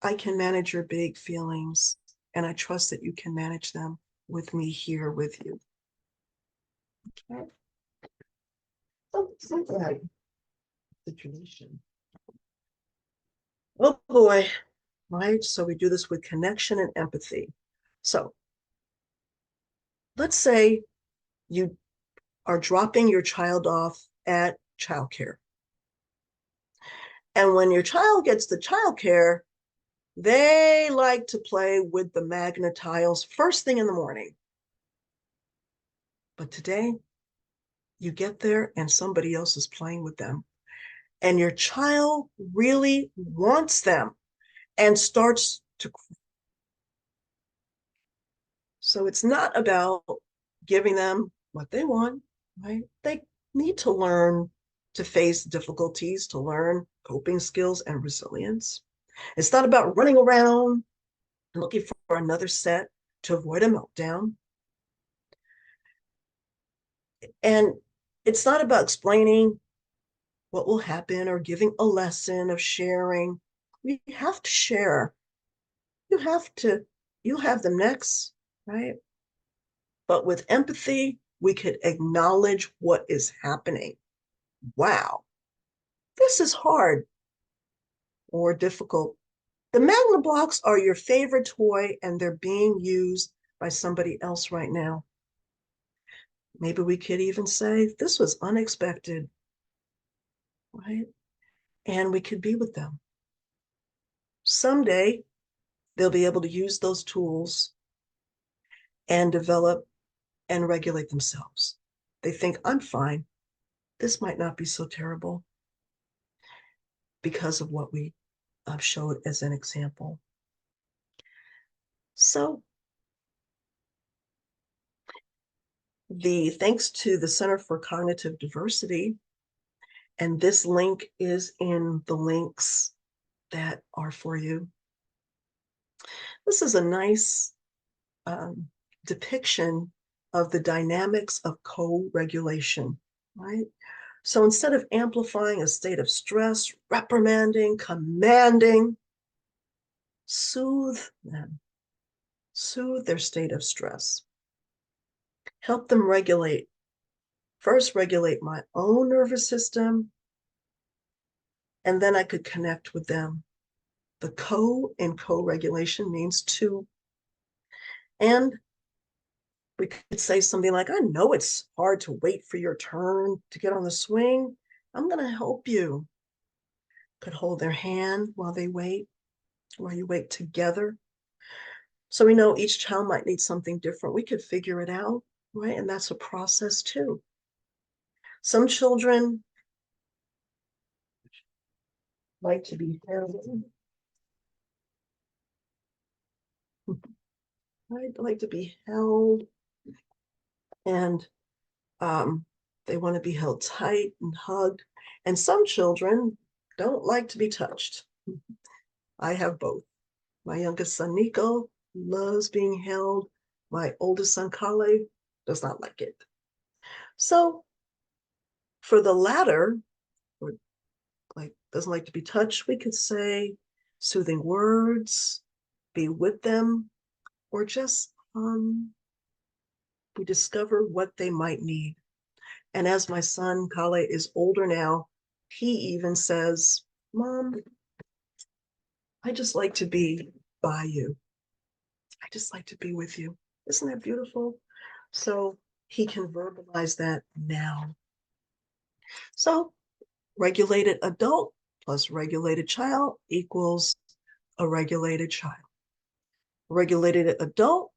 I can manage your big feelings, and I trust that you can manage them with me here with you. Okay. So that situation. Oh boy, right? So we do this with connection and empathy. So let's say you are dropping your child off at childcare. And when your child gets to childcare, they like to play with the magnet tiles first thing in the morning. But today, you get there and somebody else is playing with them. And your child really wants them and starts to. So it's not about giving them what they want, right? They need to learn to face difficulties, to learn coping skills and resilience. It's not about running around and looking for another set to avoid a meltdown. And it's not about explaining what will happen or giving a lesson of sharing. We have to share. You have to, you'll have them next, right? But with empathy, we could acknowledge what is happening. Wow, this is hard or difficult. The Magna blocks are your favorite toy and they're being used by somebody else right now. Maybe we could even say, this was unexpected, right? And we could be with them. Someday, they'll be able to use those tools and develop and regulate themselves. They think, I'm fine. This might not be so terrible because of what we showed as an example. So thanks to the Center for Cognitive Diversity, and this link is in the links that are for you. This is a nice depiction of the dynamics of co-regulation, right? So instead of amplifying a state of stress, reprimanding, commanding, soothe them, soothe their state of stress, help them regulate. First, regulate my own nervous system, and then I could connect with them. The co in co-regulation means two. And we could say something like, I know it's hard to wait for your turn to get on the swing. I'm going to help you. Could hold their hand while they wait, while you wait together. So we know each child might need something different. We could figure it out, right? And that's a process too. Some children like to be held. Right? Like to be held, and they want to be held tight and hugged. And some children don't like to be touched. I have both. My youngest son, Nico, loves being held. My oldest son, Kale, does not like it. So for the latter, or like doesn't like to be touched, we could say soothing words, be with them, or just we discover what they might need. And as my son, Kale, is older now, he even says, Mom, I just like to be by you. I just like to be with you. Isn't that beautiful? So he can verbalize that now. So regulated adult plus regulated child equals a regulated child. A regulated adult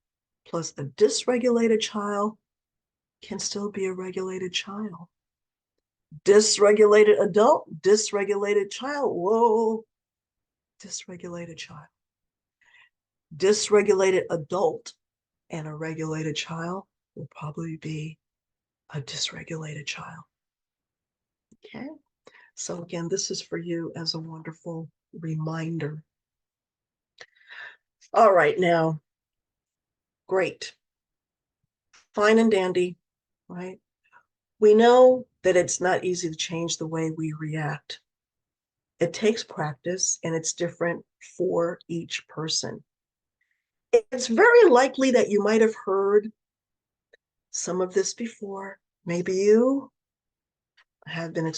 plus a dysregulated child can still be a regulated child. Dysregulated adult, dysregulated child, whoa, dysregulated child. Dysregulated adult and a regulated child will probably be a dysregulated child. Okay, so again, this is for you as a wonderful reminder. All right, now, great. Fine and dandy, right? We know that it's not easy to change the way we react. It takes practice and it's different for each person. It's very likely that you might have heard some of this before. Maybe you have been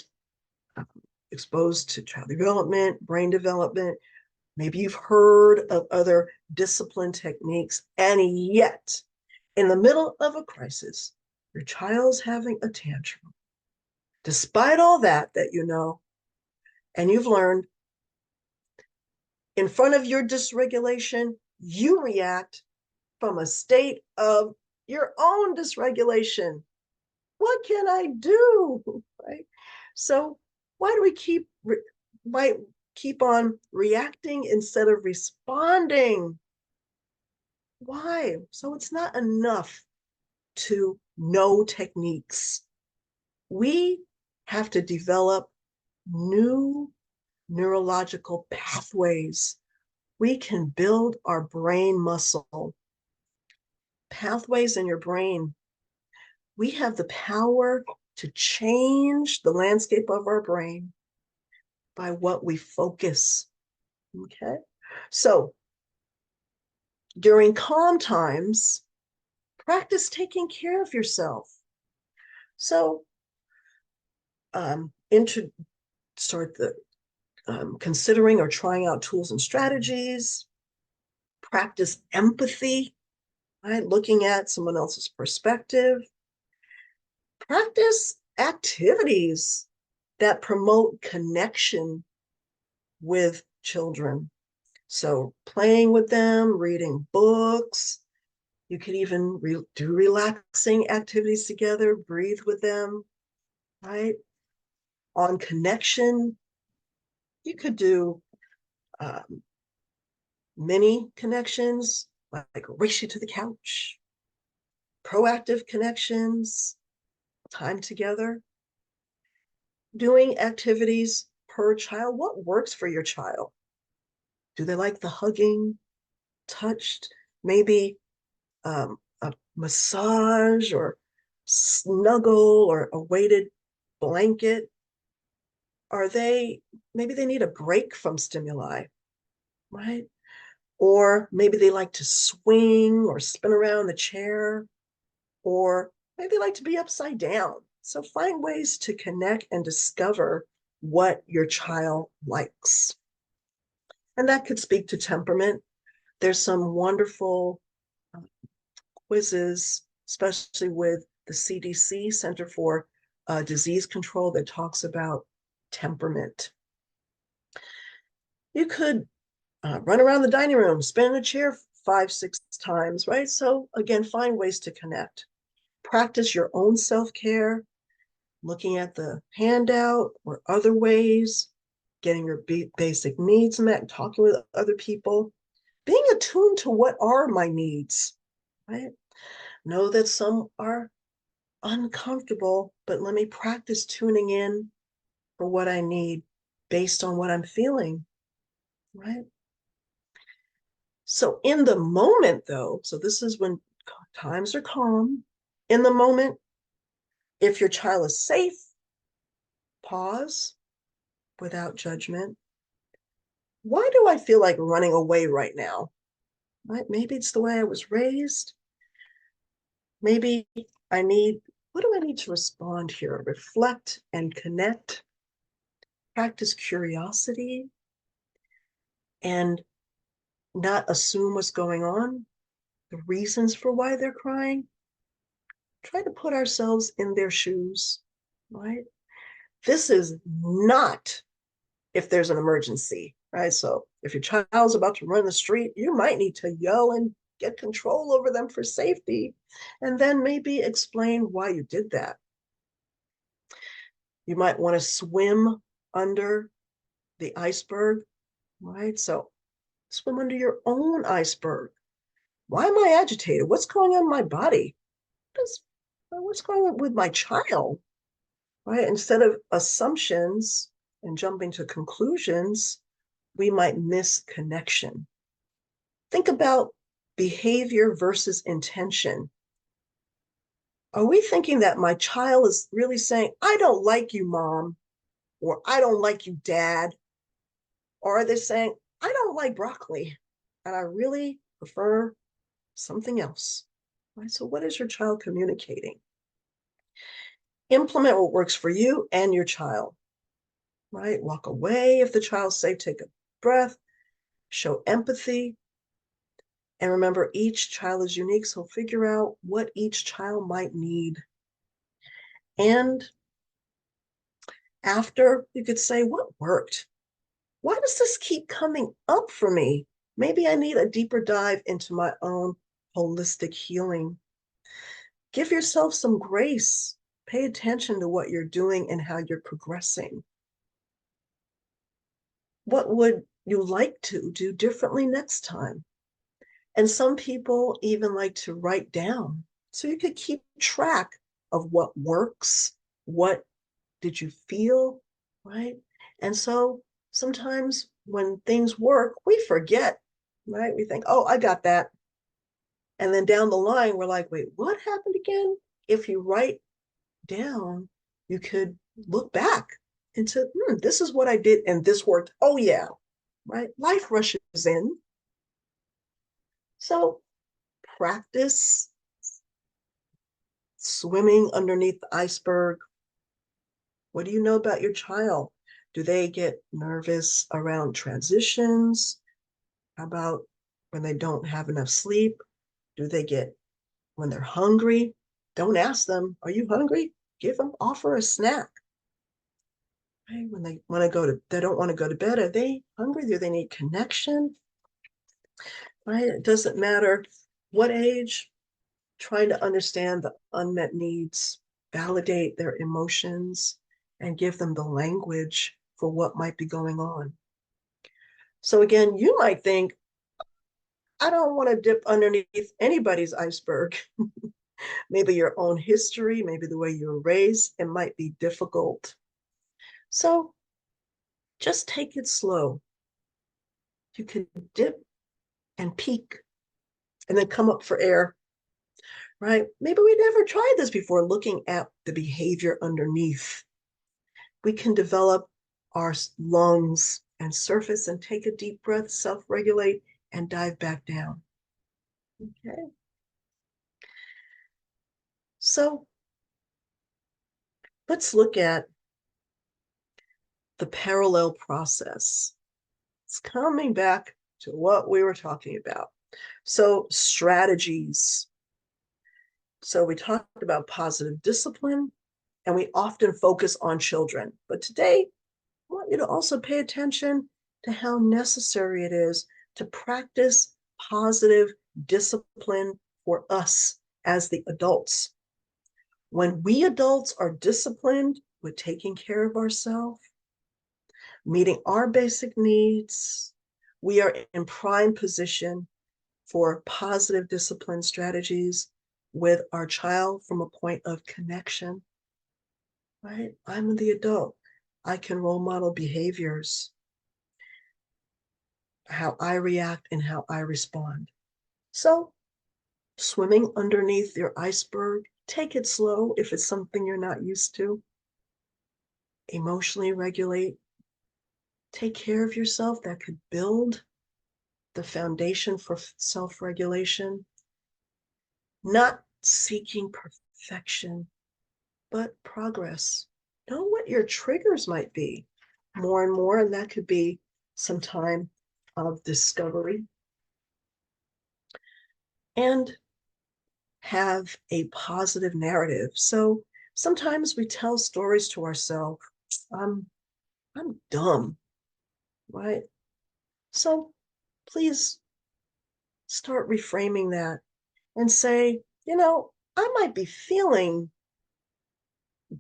exposed to child development, brain development. Maybe you've heard of other discipline techniques, and yet, in the middle of a crisis, your child's having a tantrum. Despite all that you know, and you've learned, in front of your dysregulation, you react from a state of your own dysregulation. What can I do? Right? So why do we keep on reacting instead of responding? Why? So it's not enough to know techniques. We have to develop new neurological pathways. We can build our brain muscle. Pathways in your brain. We have the power to change the landscape of our brain by what we focus. Okay? So during calm times, practice taking care of yourself. So start the considering or trying out tools and strategies. Practice empathy, right? Looking at someone else's perspective. Practice activities that promote connection with children. So playing with them, reading books. You could even do relaxing activities together, breathe with them, right? On connection, you could do mini connections, like race you to the couch, proactive connections, time together, doing activities per child. What works for your child? Do they like the hugging, touched, maybe a massage or snuggle or a weighted blanket? Maybe they need a break from stimuli, right? Or maybe they like to swing or spin around the chair, or maybe they like to be upside down. So find ways to connect and discover what your child likes. And that could speak to temperament. There's some wonderful quizzes, especially with the CDC, Center for Disease Control, that talks about temperament. You could run around the dining room, spin in a chair 5-6 times, right? So again, find ways to connect. Practice your own self-care, looking at the handout or other ways, getting your basic needs met, talking with other people, being attuned to what are my needs, right? Know that some are uncomfortable, but let me practice tuning in for what I need based on what I'm feeling, right? So in the moment, though, so this is when times are calm. In the moment, if your child is safe, pause without judgment. Why do I feel like running away right now? Right? Maybe it's the way I was raised. Maybe what do I need to respond here? Reflect and connect. Practice curiosity and not assume what's going on, the reasons for why they're crying. Try to put ourselves in their shoes, right? This is not if there's an emergency, right? So if your child's about to run the street, you might need to yell and get control over them for safety, and then maybe explain why you did that. You might want to swim under the iceberg, right? So swim under your own iceberg. Why am I agitated? What's going on in my body? What's going on with my child? Right? Instead of assumptions and jumping to conclusions, we might miss connection. Think about behavior versus intention. Are we thinking that my child is really saying, I don't like you, mom, or I don't like you, dad? Or are they saying, I don't like broccoli, and I really prefer something else? Right? So, what is your child communicating? Implement what works for you and your child. Right? Walk away if the child's safe, take a breath, show empathy. And remember, each child is unique, so figure out what each child might need. And after, you could say, what worked? Why does this keep coming up for me? Maybe I need a deeper dive into my own holistic healing. Give yourself some grace. Pay attention to what you're doing and how you're progressing. What would you like to do differently next time? And some people even like to write down so you could keep track of what works, what did you feel, right? And so sometimes when things work, we forget, right? We think, oh, I got that. And then down the line, we're like, wait, what happened again? If you write down, you could look back into, this is what I did and this worked. Oh, yeah, right? Life rushes in. So practice swimming underneath the iceberg. What do you know about your child? Do they get nervous around transitions? How about when they don't have enough sleep? Do they get when they're hungry? Don't ask them, are you hungry? Give them, offer a snack. Right? When they want to go to, they don't want to go to bed. Are they hungry? Do they need connection? Right? It doesn't matter what age, trying to understand the unmet needs, validate their emotions, and give them the language for what might be going on. So again, you might think, I don't want to dip underneath anybody's iceberg. Maybe your own history, maybe the way you were raised, it might be difficult. So just take it slow. You can dip and peak and then come up for air, right? Maybe we never tried this before, looking at the behavior underneath. We can develop our lungs and surface and take a deep breath, self-regulate, and dive back down. Okay. So let's look at the parallel process. It's coming back to what we were talking about. So strategies. So we talked about positive discipline, and we often focus on children. But today, I want you to also pay attention to how necessary it is to practice positive discipline for us as the adults. When we adults are disciplined with taking care of ourselves, meeting our basic needs, we are in prime position for positive discipline strategies with our child from a point of connection, right? I'm the adult. I can role model behaviors, how I react and how I respond. So swimming underneath your iceberg, take it slow if it's something you're not used to. Emotionally regulate. Take care of yourself. That could build the foundation for self-regulation. Not seeking perfection, but progress. Know what your triggers might be more and more, and that could be some time of discovery. And have a positive narrative. So sometimes we tell stories to ourselves. I'm dumb, right? So please start reframing that and say, I might be feeling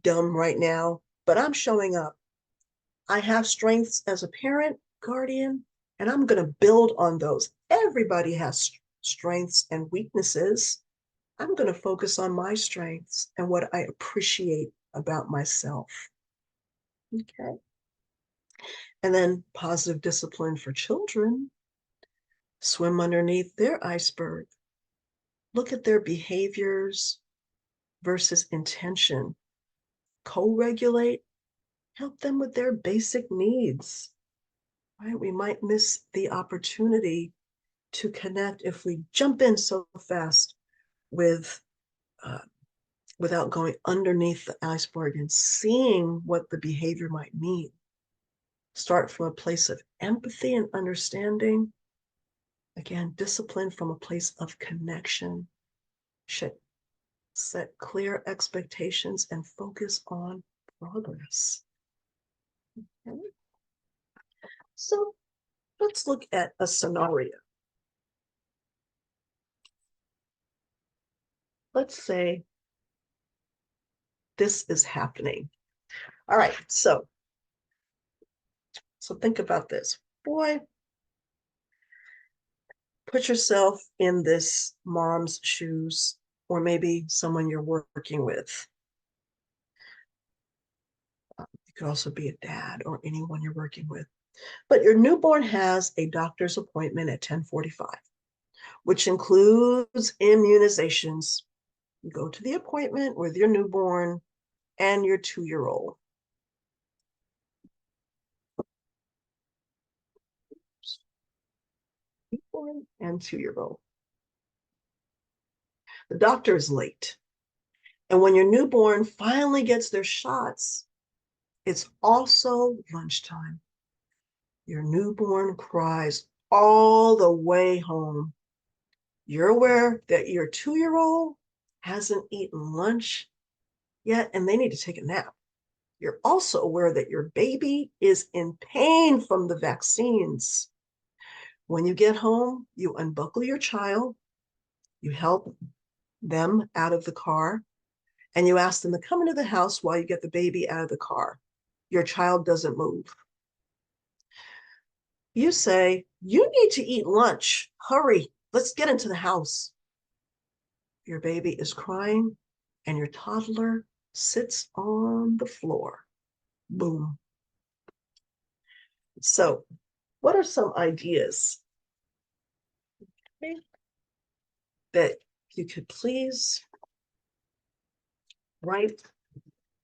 dumb right now, but I'm showing up. I have strengths as a parent, guardian, and I'm going to build on those. Everybody has strengths and weaknesses. I'm going to focus on my strengths and what I appreciate about myself. Okay. And then positive discipline for children. Swim underneath their iceberg. Look at their behaviors versus intention. Co-regulate, help them with their basic needs. Right? We might miss the opportunity to connect if we jump in so fast with uh, without going underneath the iceberg and seeing what the behavior might mean. Start from a place of empathy and understanding. Again, discipline from a place of connection. Set clear expectations and focus on progress. Okay. So let's look at a scenario. Let's say this is happening. All right, so think about this. Boy, put yourself in this mom's shoes, or maybe someone you're working with. It could also be a dad or anyone you're working with. But your newborn has a doctor's appointment at 10:45, which includes immunizations. You go to the appointment with your newborn and your 2-year-old. Newborn and 2-year-old. The doctor is late. And when your newborn finally gets their shots, it's also lunchtime. Your newborn cries all the way home. You're aware that your 2-year-old hasn't eaten lunch yet and they need to take a nap. You're also aware that your baby is in pain from the vaccines. When you get home, you unbuckle your child, you help them out of the car, and you ask them to come into the house while you get the baby out of the car. Your child doesn't move. You say, you need to eat lunch. Hurry, let's get into the house. Your baby is crying and your toddler sits on the floor. Boom. So, what are some ideas that you could please write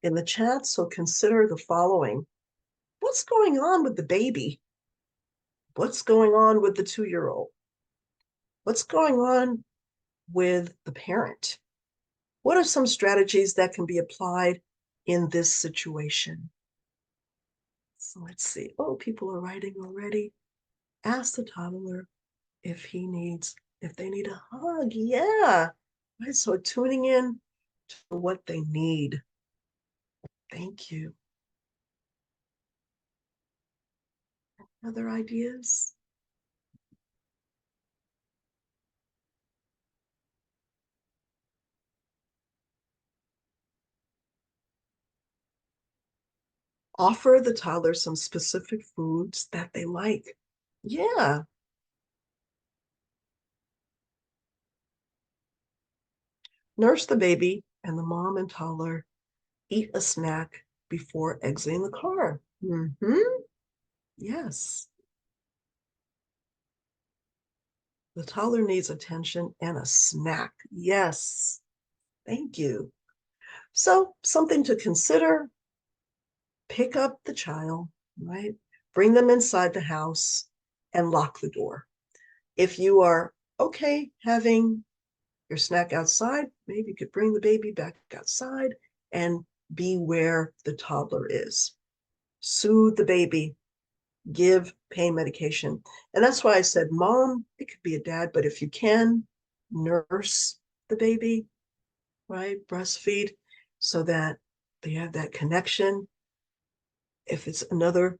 in the chat? So consider the following. What's going on with the baby? What's going on with the 2-year-old? What's going on with the parent? What are some strategies that can be applied in this situation? So let's see. Oh, people are writing already. Ask the toddler if they need a hug. Yeah. Right. So tuning in to what they need. Thank you. Other ideas? Offer the toddler some specific foods that they like. Yeah. Nurse the baby and the mom and toddler eat a snack before exiting the car. Mm-hmm. Yes. The toddler needs attention and a snack. Yes. Thank you. So, something to consider. Pick up the child, right? Bring them inside the house and lock the door. If you are okay having your snack outside, maybe you could bring the baby back outside and be where the toddler is. Soothe the baby, give pain medication. And that's why I said mom, it could be a dad, but if you can, nurse the baby, right? Breastfeed so that they have that connection. If it's another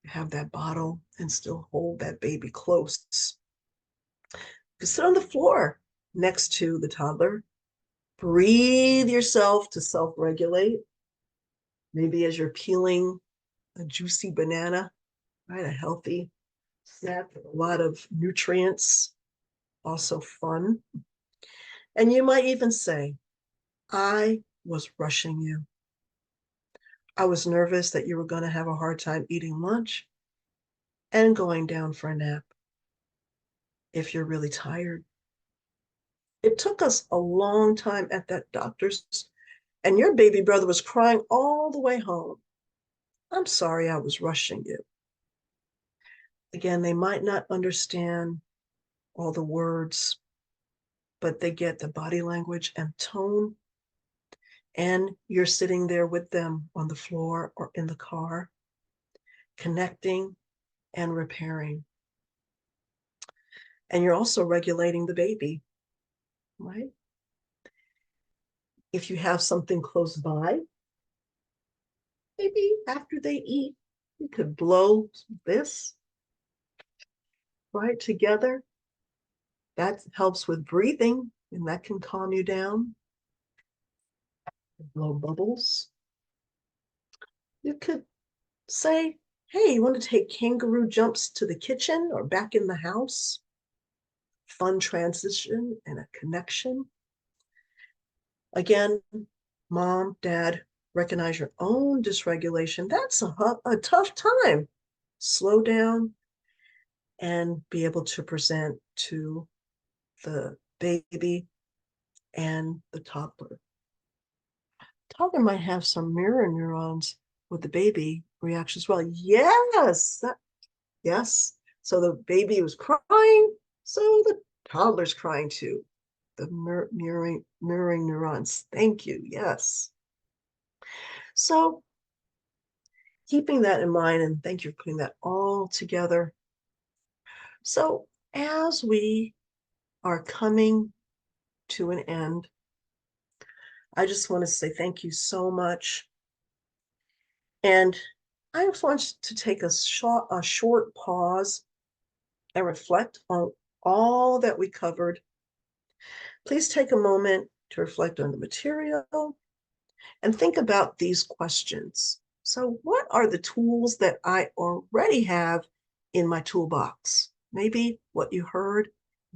have that bottle and still hold that baby close. You sit on the floor next to the toddler. Breathe yourself to self-regulate. Maybe as you're peeling a juicy banana, right? A healthy snack with a lot of nutrients, also fun. And you might even say, I was rushing you. I was nervous that you were going to have a hard time eating lunch and going down for a nap if you're really tired. It took us a long time at that doctor's, and your baby brother was crying all the way home. I'm sorry I was rushing you. Again, they might not understand all the words, but they get the body language and tone. And you're sitting there with them on the floor or in the car, connecting and repairing. And you're also regulating the baby, right? If you have something close by, maybe after they eat, you could blow this right together. That helps with breathing, and that can calm you down. Blow bubbles. You could say, hey, you want to take kangaroo jumps to the kitchen or back in the house? Fun transition and a connection. Again, mom, dad, recognize your own dysregulation. That's a tough time. Slow down and be able to present to the baby and the toddler. Toddler might have some mirror neurons with the baby reaction as well. Yes, yes. So the baby was crying, so the toddler's crying too. The mirroring neurons. Thank you. Yes. So keeping that in mind, and thank you for putting that all together. So as we are coming to an end, I just want to say thank you so much. And I just want to take a short pause and reflect on all that we covered. Please take a moment to reflect on the material and think about these questions. So what are the tools that I already have in my toolbox? Maybe what you heard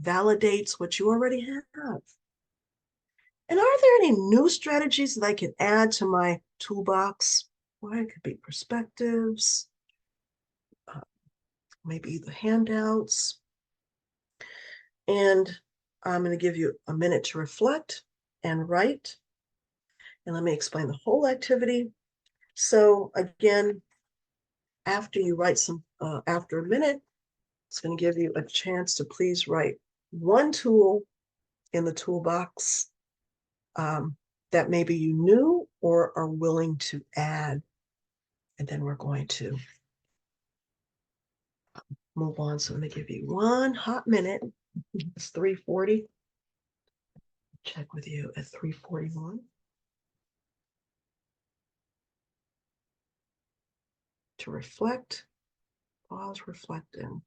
validates what you already have. And are there any new strategies that I can add to my toolbox? Well, it could be perspectives, maybe the handouts. And I'm going to give you a minute to reflect and write. And let me explain the whole activity. So again, after you write after a minute, it's going to give you a chance to please write one tool in the toolbox that maybe you knew or are willing to add. And then we're going to move on. So I'm going to give you one hot minute. It's 3:40. Check with you at 3:41. To reflect, pause, reflect, and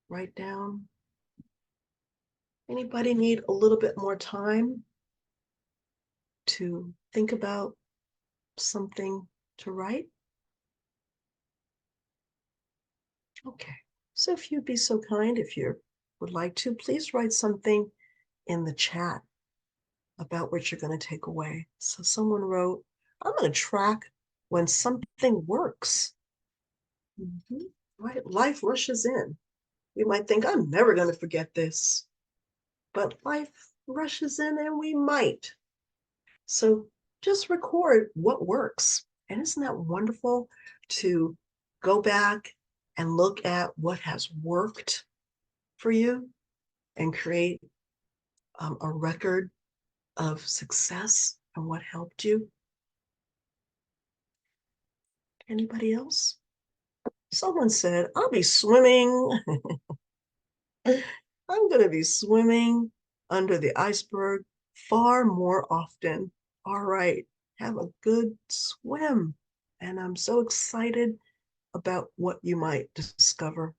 write down. Anybody need a little bit more time to think about something to write? Okay, so if you'd be so kind, if you would like to, please write something in the chat about what you're going to take away. So someone wrote, I'm going to track when something works. Right? Life rushes in. You might think, I'm never going to forget this. But life rushes in and we might. So just record what works. And isn't that wonderful to go back and look at what has worked for you and create a record of success and what helped you? Anybody else? Someone said, I'll be swimming. I'm going to be swimming under the iceberg far more often. All right, have a good swim. And I'm so excited about what you might discover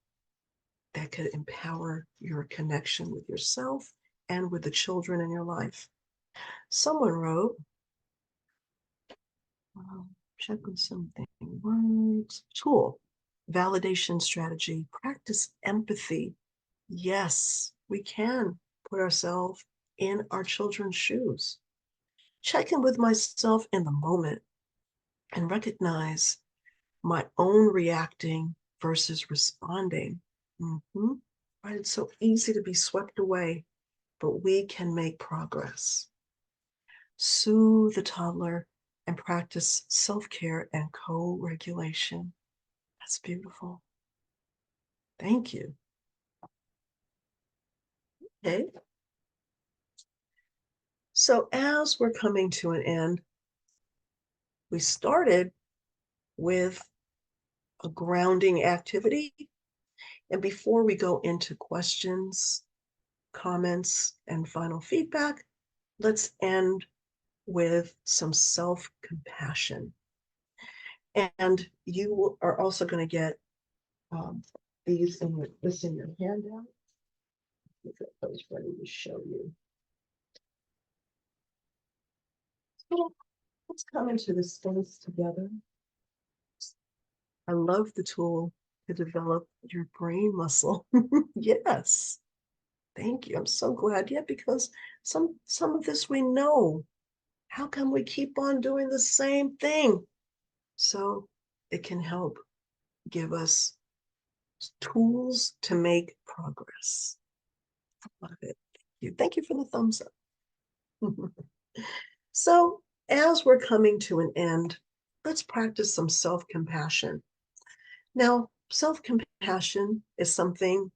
that could empower your connection with yourself and with the children in your life. Someone wrote, check on something. Words. Tool, validation strategy, practice empathy. Yes, we can put ourselves in our children's shoes. Check in with myself in the moment and recognize my own reacting versus responding. Right? It's so easy to be swept away, but we can make progress. Soothe the toddler and practice self-care and co-regulation. That's beautiful. Thank you. Okay. So as we're coming to an end, we started with a grounding activity. And before we go into questions, comments, and final feedback, let's end with some self-compassion. And you are also going to get this in your handout. I was ready to show you. So let's come into this space together. I love the tool to develop your brain muscle. Yes. Thank you. I'm so glad. Yeah, because some of this we know. How can we keep on doing the same thing? So it can help give us tools to make progress. I love it. Thank you. Thank you for the thumbs up. So as we're coming to an end, let's practice some self-compassion. Now, self-compassion is something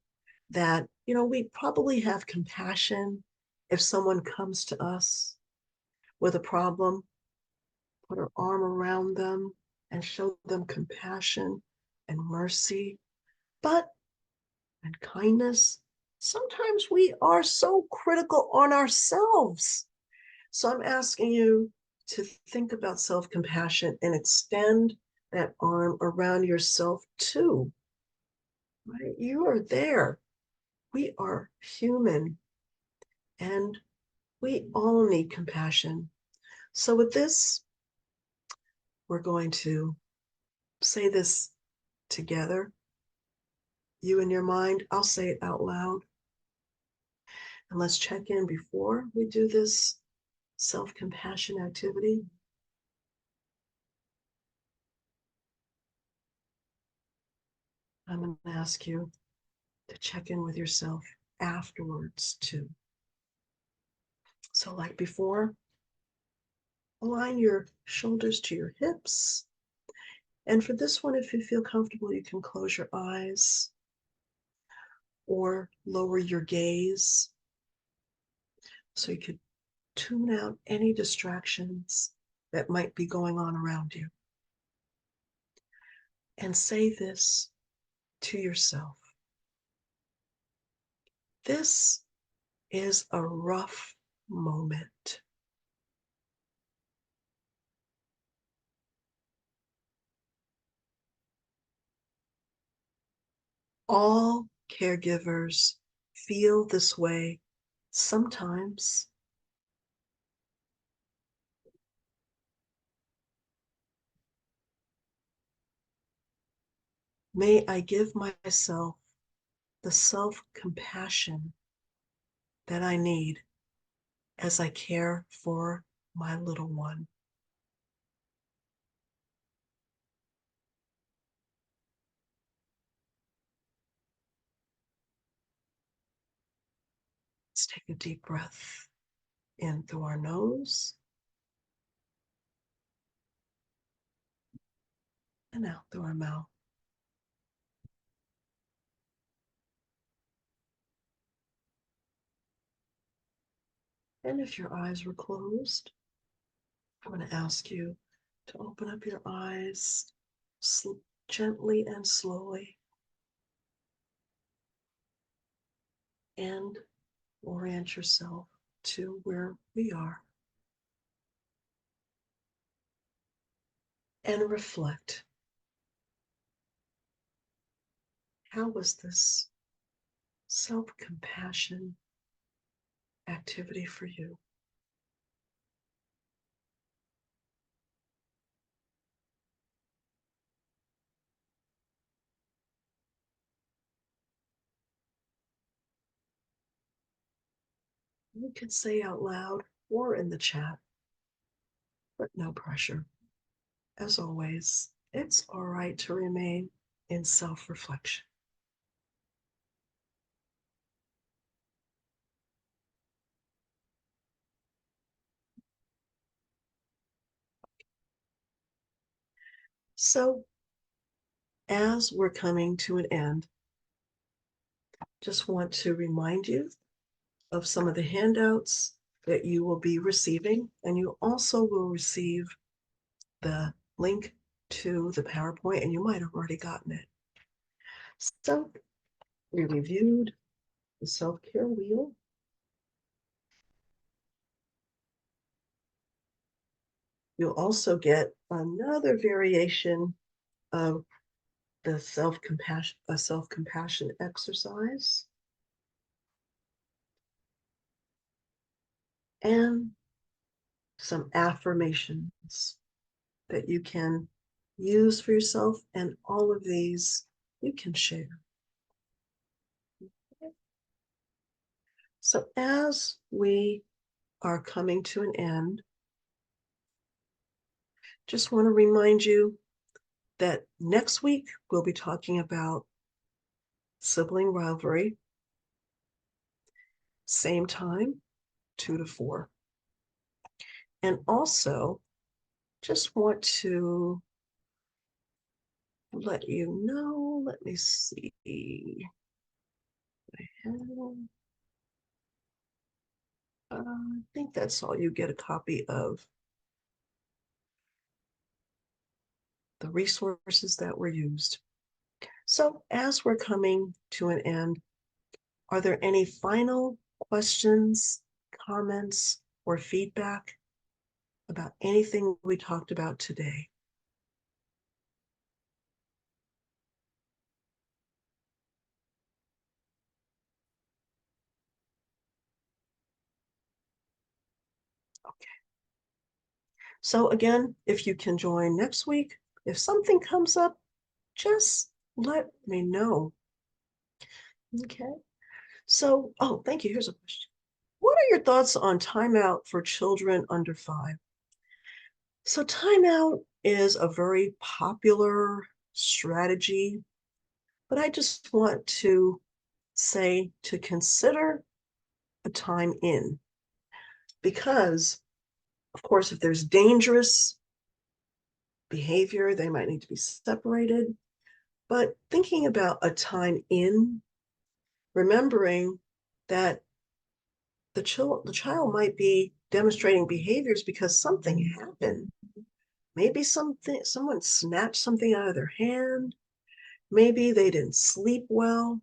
that, we probably have compassion if someone comes to us with a problem, put our arm around them and show them compassion and mercy. But and kindness, sometimes we are so critical on ourselves. So I'm asking you to think about self-compassion and extend that arm around yourself too. Right? You are there. We are human and we all need compassion. So with this, we're going to say this together. You in your mind, I'll say it out loud. And let's check in before we do this self-compassion activity. I'm going to ask you to check in with yourself afterwards too. So like before, align your shoulders to your hips. And for this one, if you feel comfortable, you can close your eyes or lower your gaze so you could tune out any distractions that might be going on around you. And say this to yourself. This is a rough moment. All caregivers feel this way sometimes. May I give myself the self-compassion that I need as I care for my little one. Let's take a deep breath in through our nose and out through our mouth. And if your eyes were closed, I'm going to ask you to open up your eyes gently and slowly and orient yourself to where we are and reflect. how was this self-compassion activity for you? You can say out loud or in the chat, but no pressure. As always, it's all right to remain in self-reflection. So, as we're coming to an end, just want to remind you of some of the handouts that you will be receiving, and you also will receive the link to the PowerPoint, and you might have already gotten it. So, we reviewed the self-care wheel. You'll also get another variation of the self-compassion exercise, and some affirmations that you can use for yourself, and all of these you can share. So as we are coming to an end, just want to remind you that next week we'll be talking about sibling rivalry, same time, 2 to 4. And also, just want to let you know, let me see. I think that's all. You get a copy of the resources that were used. So as we're coming to an end, are there any final questions, comments, or feedback about anything we talked about today? Okay. So again, if you can join next week, if something comes up, just let me know. Okay. So, oh, thank you. Here's a question. What are your thoughts on timeout for children under 5? So timeout is a very popular strategy, but I just want to say to consider a time in, because of course, if there's dangerous behavior, they might need to be separated. But thinking about a time in, remembering that the child might be demonstrating behaviors because something happened. Maybe someone snatched something out of their hand. Maybe they didn't sleep well,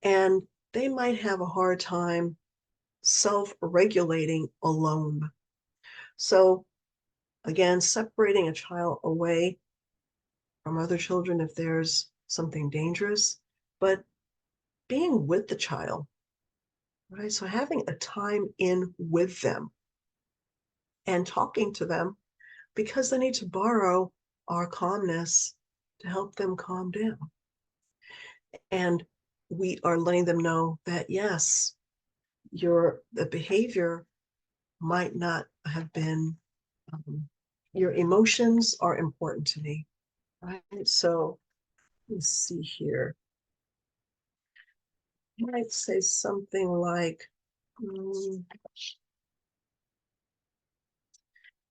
and they might have a hard time self-regulating alone. So again, separating a child away from other children if there's something dangerous, but being with the child, right? So having a time in with them and talking to them, because they need to borrow our calmness to help them calm down. And we are letting them know that, yes, the behavior might not have been, your emotions are important to me, right? So let's see here. You might say something like,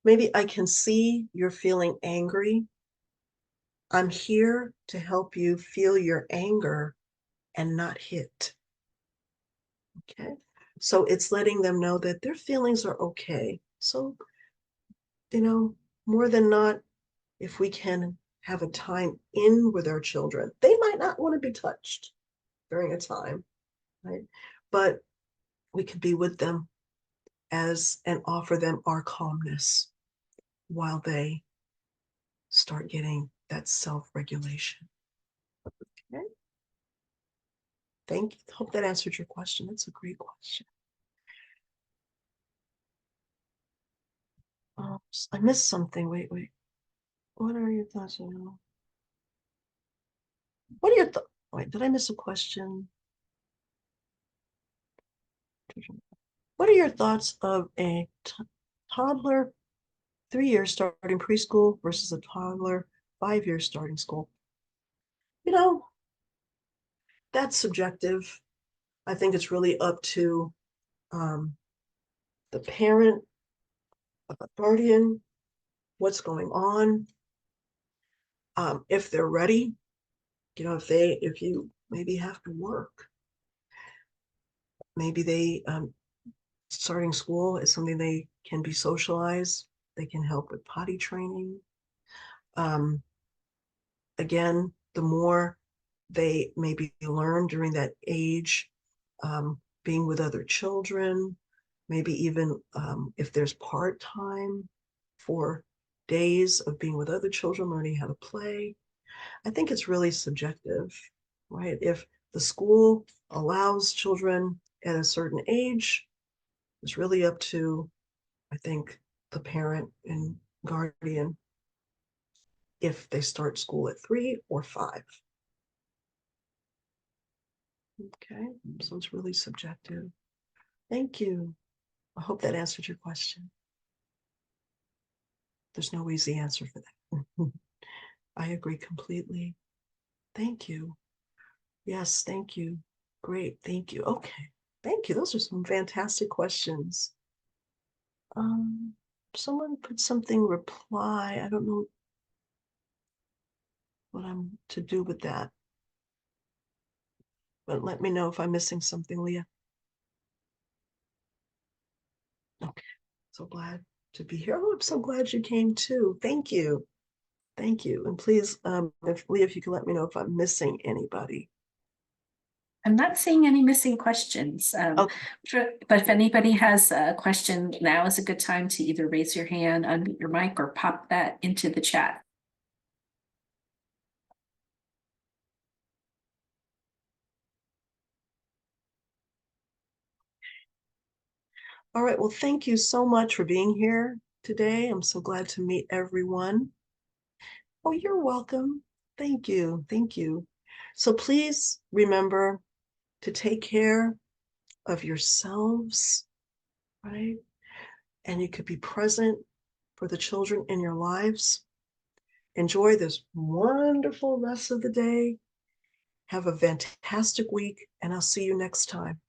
maybe I can see you're feeling angry. I'm here to help you feel your anger and not hit. Okay. So it's letting them know that their feelings are okay. So, more than not, if we can have a time in with our children, they might not want to be touched during a time, right? But we could be with them and offer them our calmness while they start getting that self-regulation. Okay. Thank you. Hope that answered your question. That's a great question. I missed something. Wait. What are your thoughts on? What are your thoughts? Wait, did I miss a question? What are your thoughts of a toddler 3 years starting preschool versus a toddler 5 years starting school? You know, that's subjective. I think it's really up to the parent, the guardian, what's going on. If they're ready, if you maybe have to work, maybe they starting school is something they can be socialized. They can help with potty training. Again, the more they maybe learn during that age, being with other children, maybe even if there's part-time for days of being with other children, learning how to play. I think it's really subjective, right? If the school allows children at a certain age, it's really up to, I think, the parent and guardian if they start school at 3 or 5. Okay, so it's really subjective. Thank you. I hope that answered your question. There's no easy answer for that. I agree completely. Thank you. Yes, thank you. Great, thank you. Okay, thank you. Those are some fantastic questions. Someone put something reply. I don't know what I'm to do with that. But let me know if I'm missing something, Leah. Okay, so glad to be here. Oh, I'm so glad you came too. Thank you. Thank you. And please, Leah, if you can let me know if I'm missing anybody. I'm not seeing any missing questions. But if anybody has a question, now is a good time to either raise your hand, unmute your mic, or pop that into the chat. All right. Well, thank you so much for being here today. I'm so glad to meet everyone. Oh, you're welcome. Thank you. Thank you. So please remember to take care of yourselves, right? And you could be present for the children in your lives. Enjoy this wonderful rest of the day. Have a fantastic week, and I'll see you next time.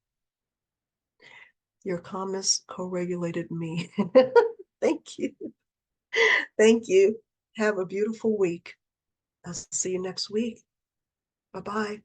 Your calmness co-regulated me. Thank you. Thank you. Have a beautiful week. I'll see you next week. Bye-bye.